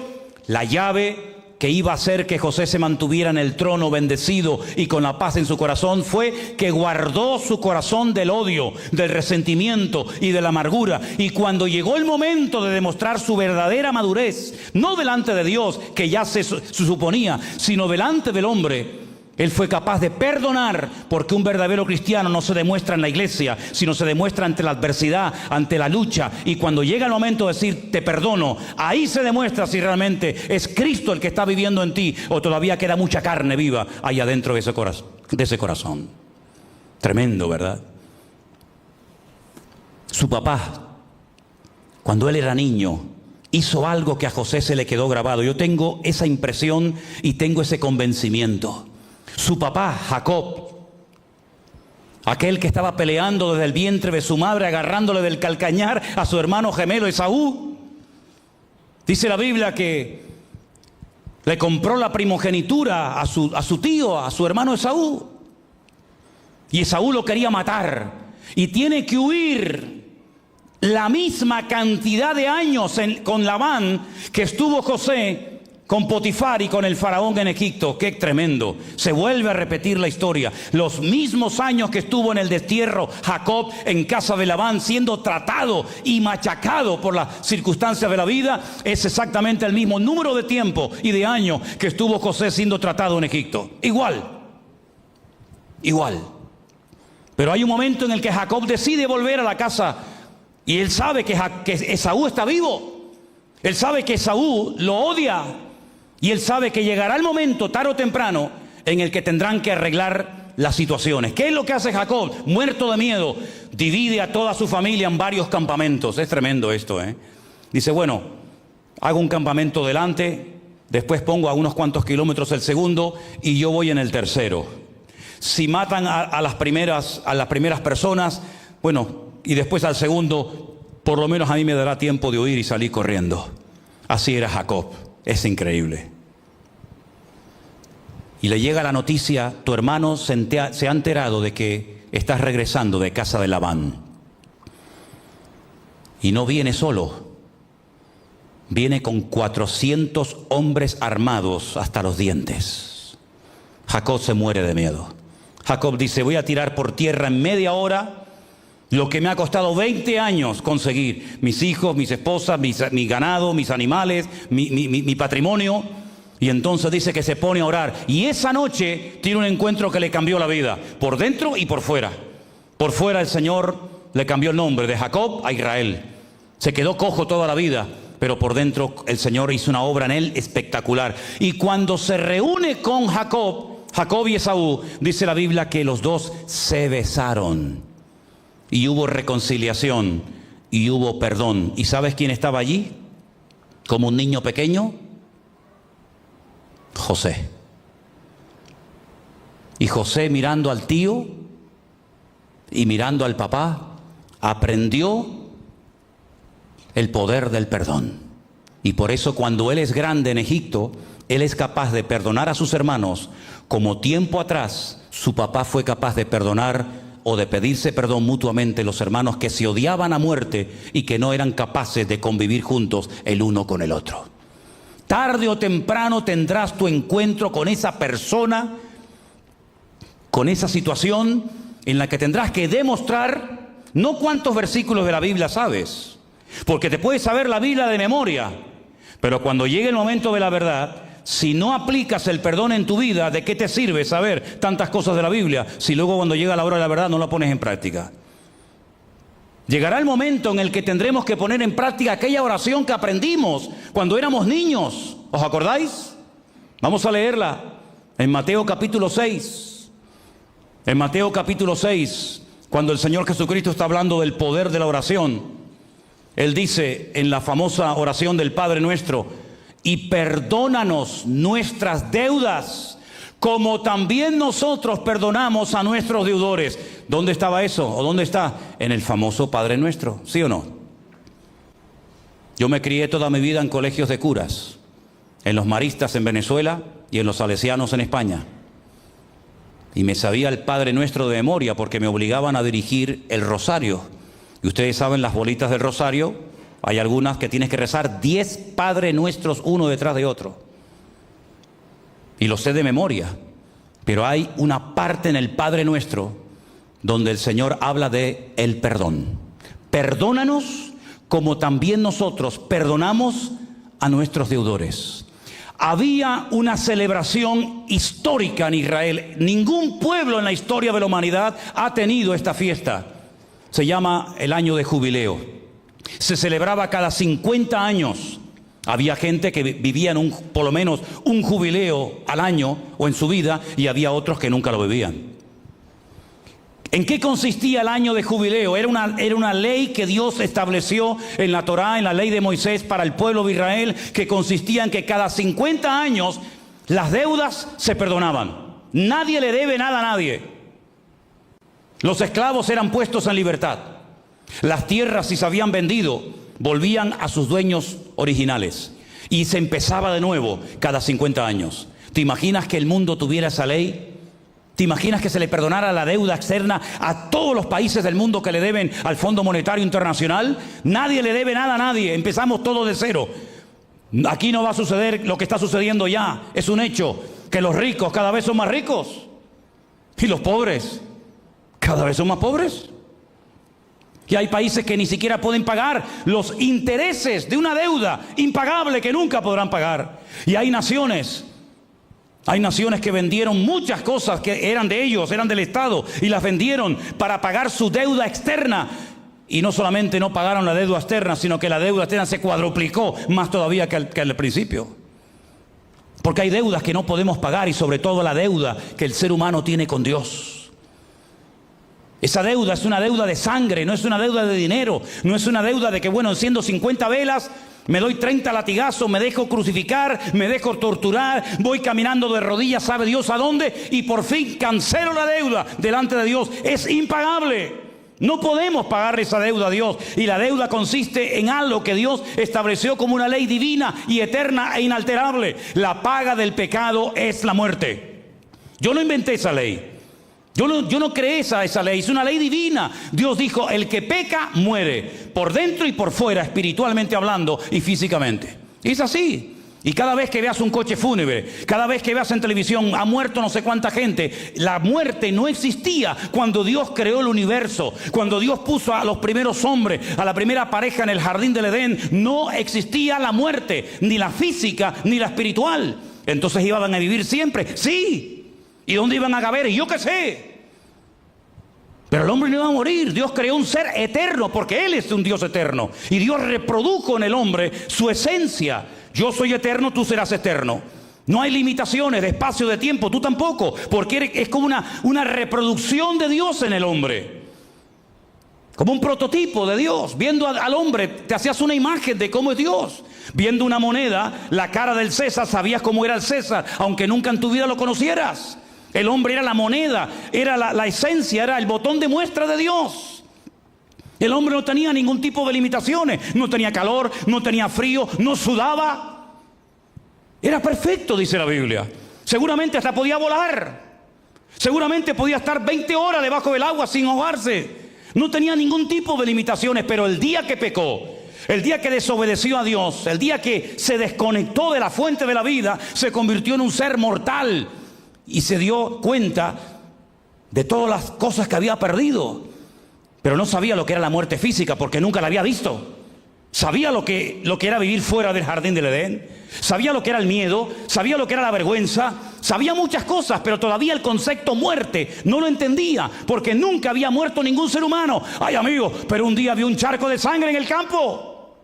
la llave que iba a hacer que José se mantuviera en el trono bendecido y con la paz en su corazón fue que guardó su corazón del odio, del resentimiento y de la amargura. Y cuando llegó el momento de demostrar su verdadera madurez, no delante de Dios, que ya se suponía, sino delante del hombre, él fue capaz de perdonar, porque un verdadero cristiano no se demuestra en la iglesia, sino se demuestra ante la adversidad, ante la lucha. Y cuando llega el momento de decir te perdono, ahí se demuestra si realmente es Cristo el que está viviendo en ti o todavía queda mucha carne viva ahí adentro de ese corazón. Tremendo, ¿verdad? Su papá, cuando él era niño, hizo algo que a José se le quedó grabado. Yo tengo esa impresión y tengo ese convencimiento. Su papá, Jacob, aquel que estaba peleando desde el vientre de su madre, agarrándole del calcañar a su hermano gemelo Esaú, dice la Biblia que le compró la primogenitura a su tío, a su hermano Esaú. Y Esaú lo quería matar. Y tiene que huir la misma cantidad de años con Labán que estuvo José con Potifar y con el faraón en Egipto. ¡Qué tremendo! Se vuelve a repetir la historia. Los mismos años que estuvo en el destierro Jacob en casa de Labán, siendo tratado y machacado por las circunstancias de la vida, es exactamente el mismo número de tiempo y de años que estuvo José siendo tratado en Egipto. Igual. Pero hay un momento en el que Jacob decide volver a la casa. Y él sabe que Esaú está vivo. Él sabe que Esaú lo odia. Y él sabe que llegará el momento, tarde o temprano, en el que tendrán que arreglar las situaciones. ¿Qué es lo que hace Jacob? Muerto de miedo, divide a toda su familia en varios campamentos. Es tremendo esto, ¿eh? Dice, bueno, hago un campamento delante, después pongo a unos cuantos kilómetros el segundo y yo voy en el tercero. Si matan a las primeras personas, bueno, y después al segundo, por lo menos a mí me dará tiempo de huir y salir corriendo. Así era Jacob. Es increíble. Y le llega la noticia, tu hermano se ha enterado de que estás regresando de casa de Labán. Y no viene solo. Viene con 400 hombres armados hasta los dientes. Jacob se muere de miedo. Jacob dice, voy a tirar por tierra en media hora lo que me ha costado 20 años conseguir. Mis hijos, mis esposas, mi ganado, mis animales, mi patrimonio. Y entonces dice que se pone a orar. Y esa noche tiene un encuentro que le cambió la vida. Por dentro y por fuera. Por fuera el Señor le cambió el nombre de Jacob a Israel. Se quedó cojo toda la vida. Pero por dentro el Señor hizo una obra en él espectacular. Y cuando se reúne con Jacob y Esaú, dice la Biblia que los dos se besaron. Y hubo reconciliación y hubo perdón. ¿Y sabes quién estaba allí? Como un niño pequeño. José. Y José, mirando al tío y mirando al papá, aprendió el poder del perdón. Y por eso cuando él es grande en Egipto, él es capaz de perdonar a sus hermanos, como tiempo atrás su papá fue capaz de perdonar o de pedirse perdón mutuamente los hermanos que se odiaban a muerte y que no eran capaces de convivir juntos el uno con el otro. Tarde o temprano tendrás tu encuentro con esa persona, con esa situación en la que tendrás que demostrar no cuántos versículos de la Biblia sabes, porque te puedes saber la Biblia de memoria, pero cuando llegue el momento de la verdad, si no aplicas el perdón en tu vida, ¿de qué te sirve saber tantas cosas de la Biblia si luego cuando llega la hora de la verdad no la pones en práctica? Llegará el momento en el que tendremos que poner en práctica aquella oración que aprendimos cuando éramos niños. ¿Os acordáis? Vamos a leerla en Mateo capítulo 6. En Mateo capítulo 6, cuando el Señor Jesucristo está hablando del poder de la oración, Él dice en la famosa oración del Padre Nuestro, y perdónanos nuestras deudas, como también nosotros perdonamos a nuestros deudores. ¿Dónde estaba eso? ¿O dónde está? En el famoso Padre Nuestro, ¿sí o no? Yo me crié toda mi vida en colegios de curas, en los maristas en Venezuela y en los salesianos en España. Y me sabía el Padre Nuestro de memoria porque me obligaban a dirigir el rosario. Y ustedes saben las bolitas del rosario. Hay algunas que tienes que rezar 10 Padre Nuestros uno detrás de otro. Y lo sé de memoria. Pero hay una parte en el Padre Nuestro donde el Señor habla de el perdón. Perdónanos como también nosotros perdonamos a nuestros deudores. Había una celebración histórica en Israel. Ningún pueblo en la historia de la humanidad ha tenido esta fiesta. Se llama el año de jubileo. Se celebraba cada 50 años. Había gente que vivía por lo menos un jubileo al año o en su vida, y había otros que nunca lo vivían. ¿En qué consistía el año de jubileo? Era una ley que Dios estableció en la Torá, en la ley de Moisés para el pueblo de Israel, que consistía en que cada 50 años las deudas se perdonaban. Nadie le debe nada a nadie. Los esclavos eran puestos en libertad. Las tierras, si se habían vendido, volvían a sus dueños originales. Y se empezaba de nuevo cada 50 años. ¿Te imaginas que el mundo tuviera esa ley? ¿Te imaginas que se le perdonara la deuda externa a todos los países del mundo que le deben al Fondo Monetario Internacional? Nadie le debe nada a nadie. Empezamos todo de cero. Aquí no va a suceder lo que está sucediendo ya. Es un hecho que los ricos cada vez son más ricos y los pobres cada vez son más pobres. Y hay países que ni siquiera pueden pagar los intereses de una deuda impagable que nunca podrán pagar. Y hay naciones que vendieron muchas cosas que eran de ellos, eran del Estado, y las vendieron para pagar su deuda externa. Y no solamente no pagaron la deuda externa, sino que la deuda externa se cuadruplicó más todavía que al principio. Porque hay deudas que no podemos pagar, y sobre todo la deuda que el ser humano tiene con Dios. Esa deuda es una deuda de sangre, no es una deuda de dinero, no es una deuda de que, bueno, enciendo 50 velas, me doy 30 latigazos, me dejo crucificar, me dejo torturar, voy caminando de rodillas, sabe Dios a dónde, y por fin cancelo la deuda delante de Dios. Es impagable. No podemos pagar esa deuda a Dios. Y la deuda consiste en algo que Dios estableció como una ley divina y eterna e inalterable. La paga del pecado es la muerte. Yo no inventé esa ley. Yo no creé esa ley, es una ley divina. Dios dijo, el que peca muere, por dentro y por fuera, espiritualmente hablando y físicamente. Y es así. Y cada vez que veas un coche fúnebre, cada vez que veas en televisión, ha muerto no sé cuánta gente. La muerte no existía cuando Dios creó el universo. Cuando Dios puso a los primeros hombres, a la primera pareja en el jardín del Edén, no existía la muerte, ni la física, ni la espiritual. Entonces iban a vivir siempre, sí. ¿Y dónde iban a caber? Yo qué sé. Pero el hombre no iba a morir. Dios creó un ser eterno porque Él es un Dios eterno. Y Dios reprodujo en el hombre su esencia. Yo soy eterno, tú serás eterno. No hay limitaciones de espacio, de tiempo, tú tampoco. Porque es como una reproducción de Dios en el hombre. Como un prototipo de Dios. Viendo al hombre, te hacías una imagen de cómo es Dios. Viendo una moneda, la cara del César, sabías cómo era el César, aunque nunca en tu vida lo conocieras. El hombre era la moneda, era la esencia, era el botón de muestra de Dios. El hombre no tenía ningún tipo de limitaciones, no tenía calor, no tenía frío, no sudaba. Era perfecto, dice la Biblia. Seguramente hasta podía volar. Seguramente podía estar 20 horas debajo del agua sin ahogarse. No tenía ningún tipo de limitaciones, pero el día que pecó, el día que desobedeció a Dios, el día que se desconectó de la fuente de la vida, se convirtió en un ser mortal. Y se dio cuenta de todas las cosas que había perdido. Pero no sabía lo que era la muerte física porque nunca la había visto. Sabía lo que era vivir fuera del jardín del Edén. Sabía lo que era el miedo. Sabía lo que era la vergüenza. Sabía muchas cosas, pero todavía el concepto muerte no lo entendía. Porque nunca había muerto ningún ser humano. Ay, amigo, pero un día vio un charco de sangre en el campo.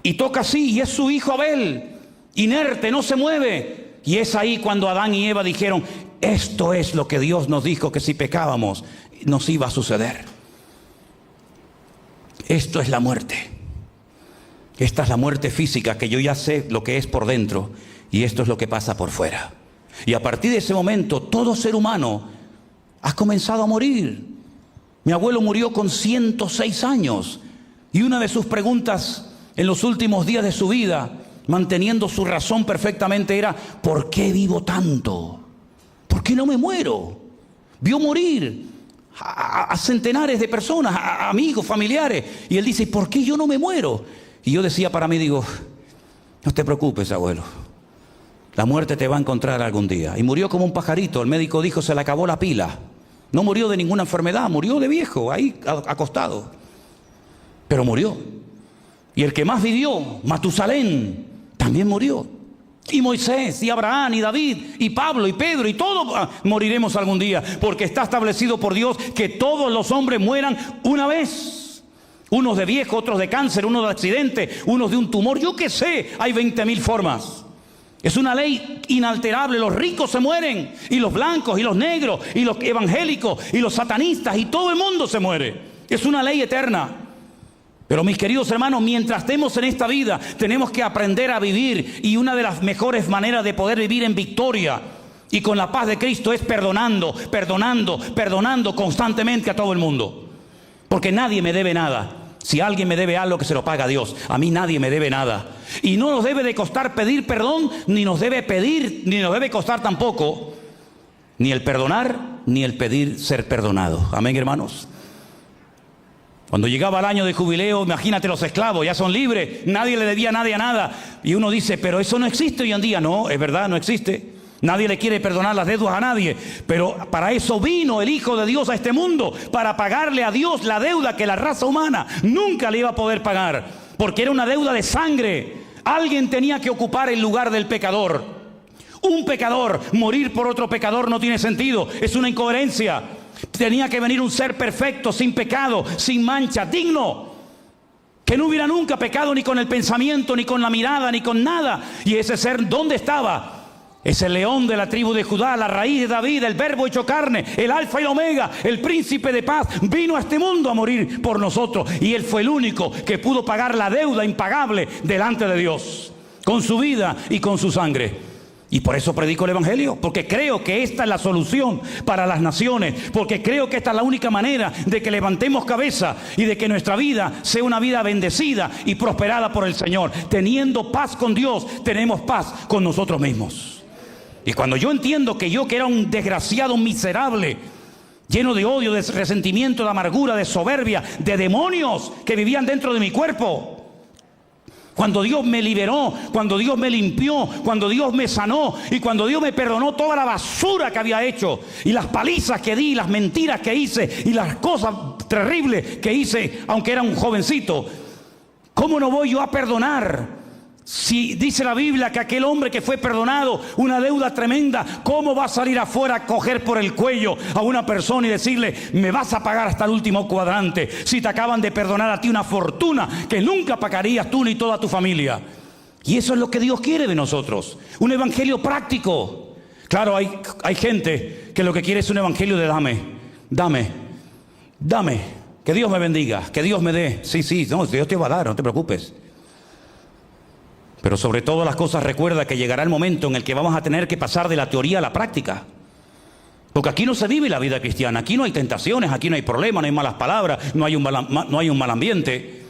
Y toca así, y es su hijo Abel. Inerte, no se mueve. Y es ahí cuando Adán y Eva dijeron, esto es lo que Dios nos dijo que si pecábamos nos iba a suceder. Esto es la muerte. Esta es la muerte física, que yo ya sé lo que es por dentro, y esto es lo que pasa por fuera. Y a partir de ese momento, todo ser humano ha comenzado a morir. Mi abuelo murió con 106 años, y una de sus preguntas en los últimos días de su vida, manteniendo su razón perfectamente, era: ¿por qué vivo tanto? ¿Por qué no me muero? Vio morir a centenares de personas, a amigos, familiares, y él dice: ¿por qué yo no me muero? Y yo decía para mí, digo, no te preocupes, abuelo, la muerte te va a encontrar algún día. Y murió como un pajarito. El médico dijo: se le acabó la pila. No murió de ninguna enfermedad, murió de viejo, ahí acostado, pero murió. Y el que más vivió, Matusalén, también murió. Y Moisés, y Abraham, y David, y Pablo, y Pedro, y todos moriremos algún día, porque está establecido por Dios que todos los hombres mueran una vez. Unos de viejo, otros de cáncer, unos de accidente, unos de un tumor, yo qué sé, hay 20.000 formas. Es una ley inalterable. Los ricos se mueren, y los blancos, y los negros, y los evangélicos, y los satanistas, y todo el mundo se muere. Es una ley eterna. Pero mis queridos hermanos, mientras estemos en esta vida, tenemos que aprender a vivir. Y una de las mejores maneras de poder vivir en victoria y con la paz de Cristo es perdonando constantemente a todo el mundo. Porque nadie me debe nada. Si alguien me debe algo, que se lo paga a Dios. A mí nadie me debe nada. Y no nos debe de costar pedir perdón, ni nos debe costar tampoco ni el perdonar, ni el pedir ser perdonado. Amén, hermanos. Cuando llegaba el año de jubileo, imagínate, los esclavos ya son libres, nadie le debía a nadie a nada. Y uno dice, pero eso no existe hoy en día. No, es verdad, no existe. Nadie le quiere perdonar las deudas a nadie. Pero para eso vino el Hijo de Dios a este mundo, para pagarle a Dios la deuda que la raza humana nunca le iba a poder pagar. Porque era una deuda de sangre. Alguien tenía que ocupar el lugar del pecador. Un pecador, morir por otro pecador no tiene sentido, es una incoherencia. Tenía que venir un ser perfecto, sin pecado, sin mancha, digno, que no hubiera nunca pecado ni con el pensamiento, ni con la mirada, ni con nada. Y ese ser, ¿dónde estaba? Ese león de la tribu de Judá, la raíz de David, el verbo hecho carne, el alfa y el omega, el príncipe de paz, vino a este mundo a morir por nosotros. Y Él fue el único que pudo pagar la deuda impagable delante de Dios, con su vida y con su sangre. Y por eso predico el Evangelio, porque creo que esta es la solución para las naciones, porque creo que esta es la única manera de que levantemos cabeza y de que nuestra vida sea una vida bendecida y prosperada por el Señor. Teniendo paz con Dios, tenemos paz con nosotros mismos. Y cuando yo entiendo que yo, que era un desgraciado, un miserable, lleno de odio, de resentimiento, de amargura, de soberbia, de demonios que vivían dentro de mi cuerpo, cuando Dios me liberó, cuando Dios me limpió, cuando Dios me sanó y cuando Dios me perdonó toda la basura que había hecho y las palizas que di, las mentiras que hice y las cosas terribles que hice, aunque era un jovencito, ¿cómo no voy yo a perdonar? Si dice la Biblia que aquel hombre que fue perdonado una deuda tremenda, ¿cómo va a salir afuera a coger por el cuello a una persona y decirle, me vas a pagar hasta el último cuadrante, si te acaban de perdonar a ti una fortuna que nunca pagarías tú ni toda tu familia? Y eso es lo que Dios quiere de nosotros, un evangelio práctico. Claro, hay gente que lo que quiere es un evangelio de dame, que Dios me bendiga, que Dios me dé. Sí, no, Dios te va a dar, no te preocupes. Pero sobre todas las cosas recuerda que llegará el momento en el que vamos a tener que pasar de la teoría a la práctica. Porque aquí no se vive la vida cristiana, aquí no hay tentaciones, aquí no hay problemas, no hay malas palabras, no hay un mal ambiente.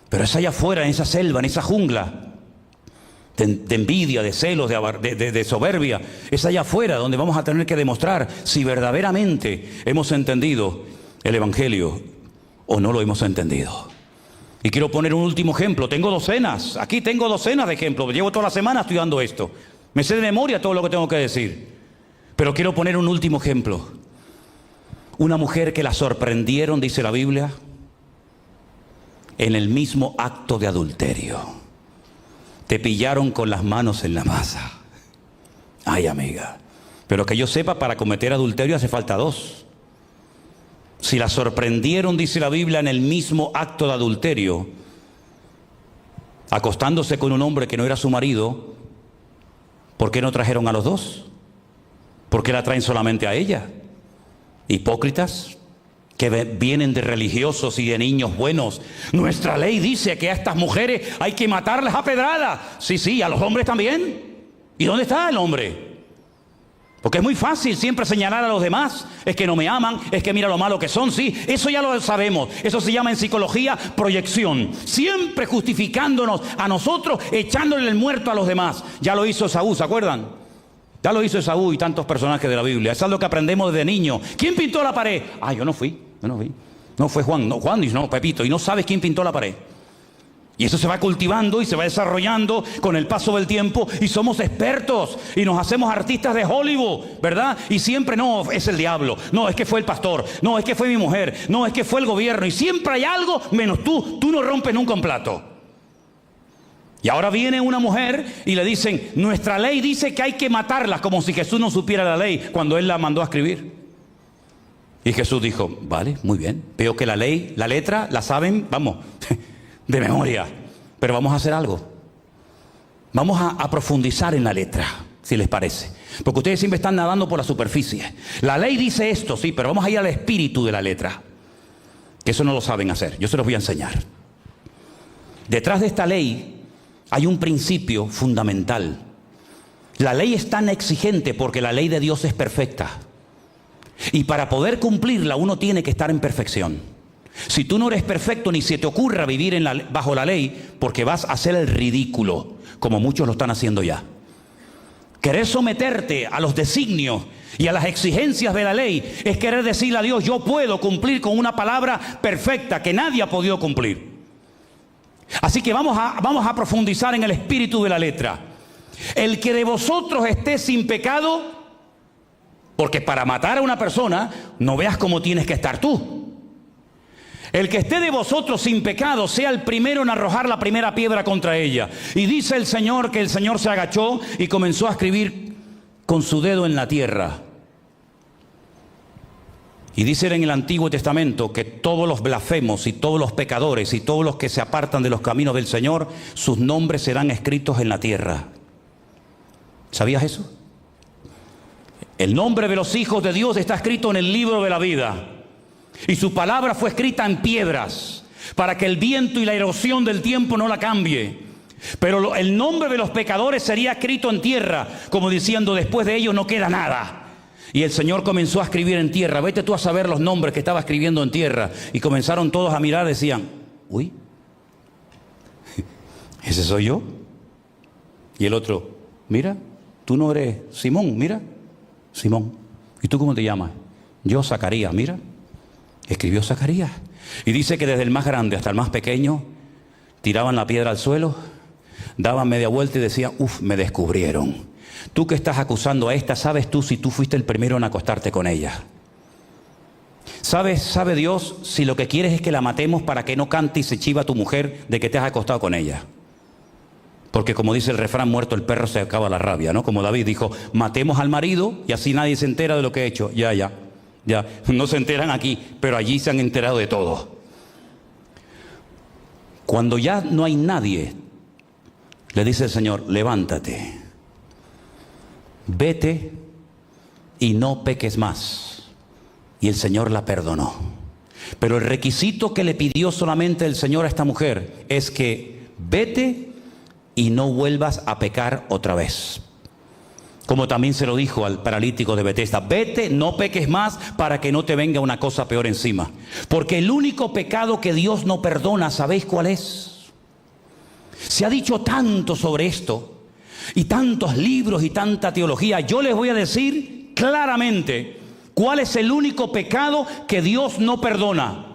Pero es allá afuera, en esa selva, en esa jungla de envidia, de celos, de soberbia. Es allá afuera donde vamos a tener que demostrar si verdaderamente hemos entendido el Evangelio o no lo hemos entendido. Y quiero poner un último ejemplo. Tengo docenas de ejemplos. Llevo toda la semana estudiando esto. Me sé de memoria todo lo que tengo que decir. Pero quiero poner un último ejemplo. Una mujer que la sorprendieron, dice la Biblia, en el mismo acto de adulterio. Te pillaron con las manos en la masa. Ay, amiga. Pero que yo sepa, para cometer adulterio hace falta dos. Si la sorprendieron, dice la Biblia, en el mismo acto de adulterio, acostándose con un hombre que no era su marido, ¿por qué no trajeron a los dos? ¿Por qué la traen solamente a ella? Hipócritas, que vienen de religiosos y de niños buenos. Nuestra ley dice que a estas mujeres hay que matarlas a pedradas. Sí, a los hombres también. ¿Y dónde está el hombre? Porque es muy fácil siempre señalar a los demás. Es que no me aman, es que mira lo malo que son. Sí, eso ya lo sabemos. Eso se llama en psicología proyección. Siempre justificándonos a nosotros, echándole el muerto a los demás. Ya lo hizo Esaú, ¿se acuerdan? Ya lo hizo Esaú y tantos personajes de la Biblia. Eso es lo que aprendemos desde niño. ¿Quién pintó la pared? Yo no fui. No fue Juan, no, Pepito. Y no sabes quién pintó la pared. Y eso se va cultivando y se va desarrollando con el paso del tiempo y somos expertos y nos hacemos artistas de Hollywood, ¿verdad? Y siempre no, es el diablo, no, es que fue el pastor, no, es que fue mi mujer, no, es que fue el gobierno y siempre hay algo menos tú no rompes nunca un plato. Y ahora viene una mujer y le dicen, nuestra ley dice que hay que matarlas, como si Jesús no supiera la ley cuando Él la mandó a escribir. Y Jesús dijo, vale, muy bien, veo que la ley, la letra, la saben, vamos, de memoria, pero vamos a hacer algo. Vamos a profundizar en la letra, si les parece. Porque ustedes siempre están nadando por la superficie. La ley dice esto, sí, pero vamos a ir al espíritu de la letra. Que eso no lo saben hacer. Yo se los voy a enseñar. Detrás de esta ley hay un principio fundamental. La ley es tan exigente porque la ley de Dios es perfecta. Y para poder cumplirla uno tiene que estar en perfección. Si tú no eres perfecto, ni se te ocurra vivir bajo la ley, porque vas a hacer el ridículo, como muchos lo están haciendo ya. Querer someterte a los designios y a las exigencias de la ley es querer decirle a Dios: yo puedo cumplir con una palabra perfecta que nadie ha podido cumplir. Así que vamos a profundizar en el espíritu de la letra. El que de vosotros esté sin pecado, porque para matar a una persona no veas cómo tienes que estar tú. El que esté de vosotros sin pecado sea el primero en arrojar la primera piedra contra ella. Y dice el Señor que el Señor se agachó y comenzó a escribir con su dedo en la tierra. Y dice en el Antiguo Testamento que todos los blasfemos y todos los pecadores y todos los que se apartan de los caminos del Señor, sus nombres serán escritos en la tierra. ¿Sabías eso? El nombre de los hijos de Dios está escrito en el libro de la vida. Y su palabra fue escrita en piedras para que el viento y la erosión del tiempo no la cambie. Pero el nombre de los pecadores sería escrito en tierra, como diciendo: después de ellos no queda nada. Y el Señor comenzó a escribir en tierra. Vete tú a saber los nombres que estaba escribiendo en tierra. Y comenzaron todos a mirar, decían: uy, ¿ese soy yo? Y el otro: mira, tú no eres Simón, mira, Simón. ¿Y tú cómo te llamas? Yo, Zacarías, mira. Escribió Zacarías. Y dice que desde el más grande hasta el más pequeño tiraban la piedra al suelo, daban media vuelta y decían: uf, me descubrieron. Tú que estás acusando a esta, ¿sabes tú si tú fuiste el primero en acostarte con ella? ¿Sabe Dios si lo que quieres es que la matemos para que no cante y se chiva tu mujer de que te has acostado con ella? Porque como dice el refrán, muerto el perro se acaba la rabia, ¿no? Como David dijo: matemos al marido y así nadie se entera de lo que he hecho. Ya, no se enteran aquí, pero allí se han enterado de todo. Cuando ya no hay nadie, le dice el Señor: levántate, vete y no peques más. Y el Señor la perdonó. Pero el requisito que le pidió solamente el Señor a esta mujer es que vete y no vuelvas a pecar otra vez. Como también se lo dijo al paralítico de Betesda: vete, no peques más para que no te venga una cosa peor encima. Porque el único pecado que Dios no perdona, ¿sabéis cuál es? Se ha dicho tanto sobre esto, y tantos libros y tanta teología. Yo les voy a decir claramente cuál es el único pecado que Dios no perdona.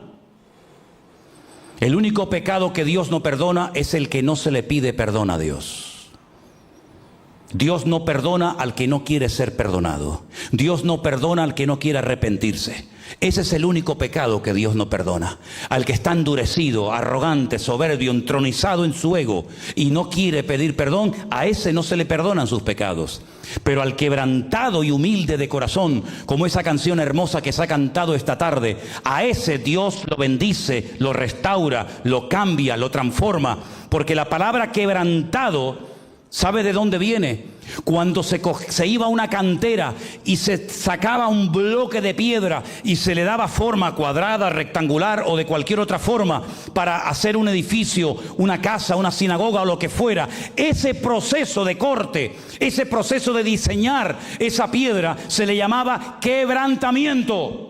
El único pecado que Dios no perdona es el que no se le pide perdón a Dios. Dios no perdona al que no quiere ser perdonado. Dios no perdona al que no quiere arrepentirse. Ese es el único pecado que Dios no perdona. Al que está endurecido, arrogante, soberbio, entronizado en su ego y no quiere pedir perdón, a ese no se le perdonan sus pecados. Pero al quebrantado y humilde de corazón, como esa canción hermosa que se ha cantado esta tarde, a ese Dios lo bendice, lo restaura, lo cambia, lo transforma. Porque la palabra quebrantado, ¿sabe de dónde viene? Cuando se iba a una cantera y se sacaba un bloque de piedra y se le daba forma cuadrada, rectangular o de cualquier otra forma para hacer un edificio, una casa, una sinagoga o lo que fuera, ese proceso de corte, ese proceso de diseñar esa piedra se le llamaba quebrantamiento.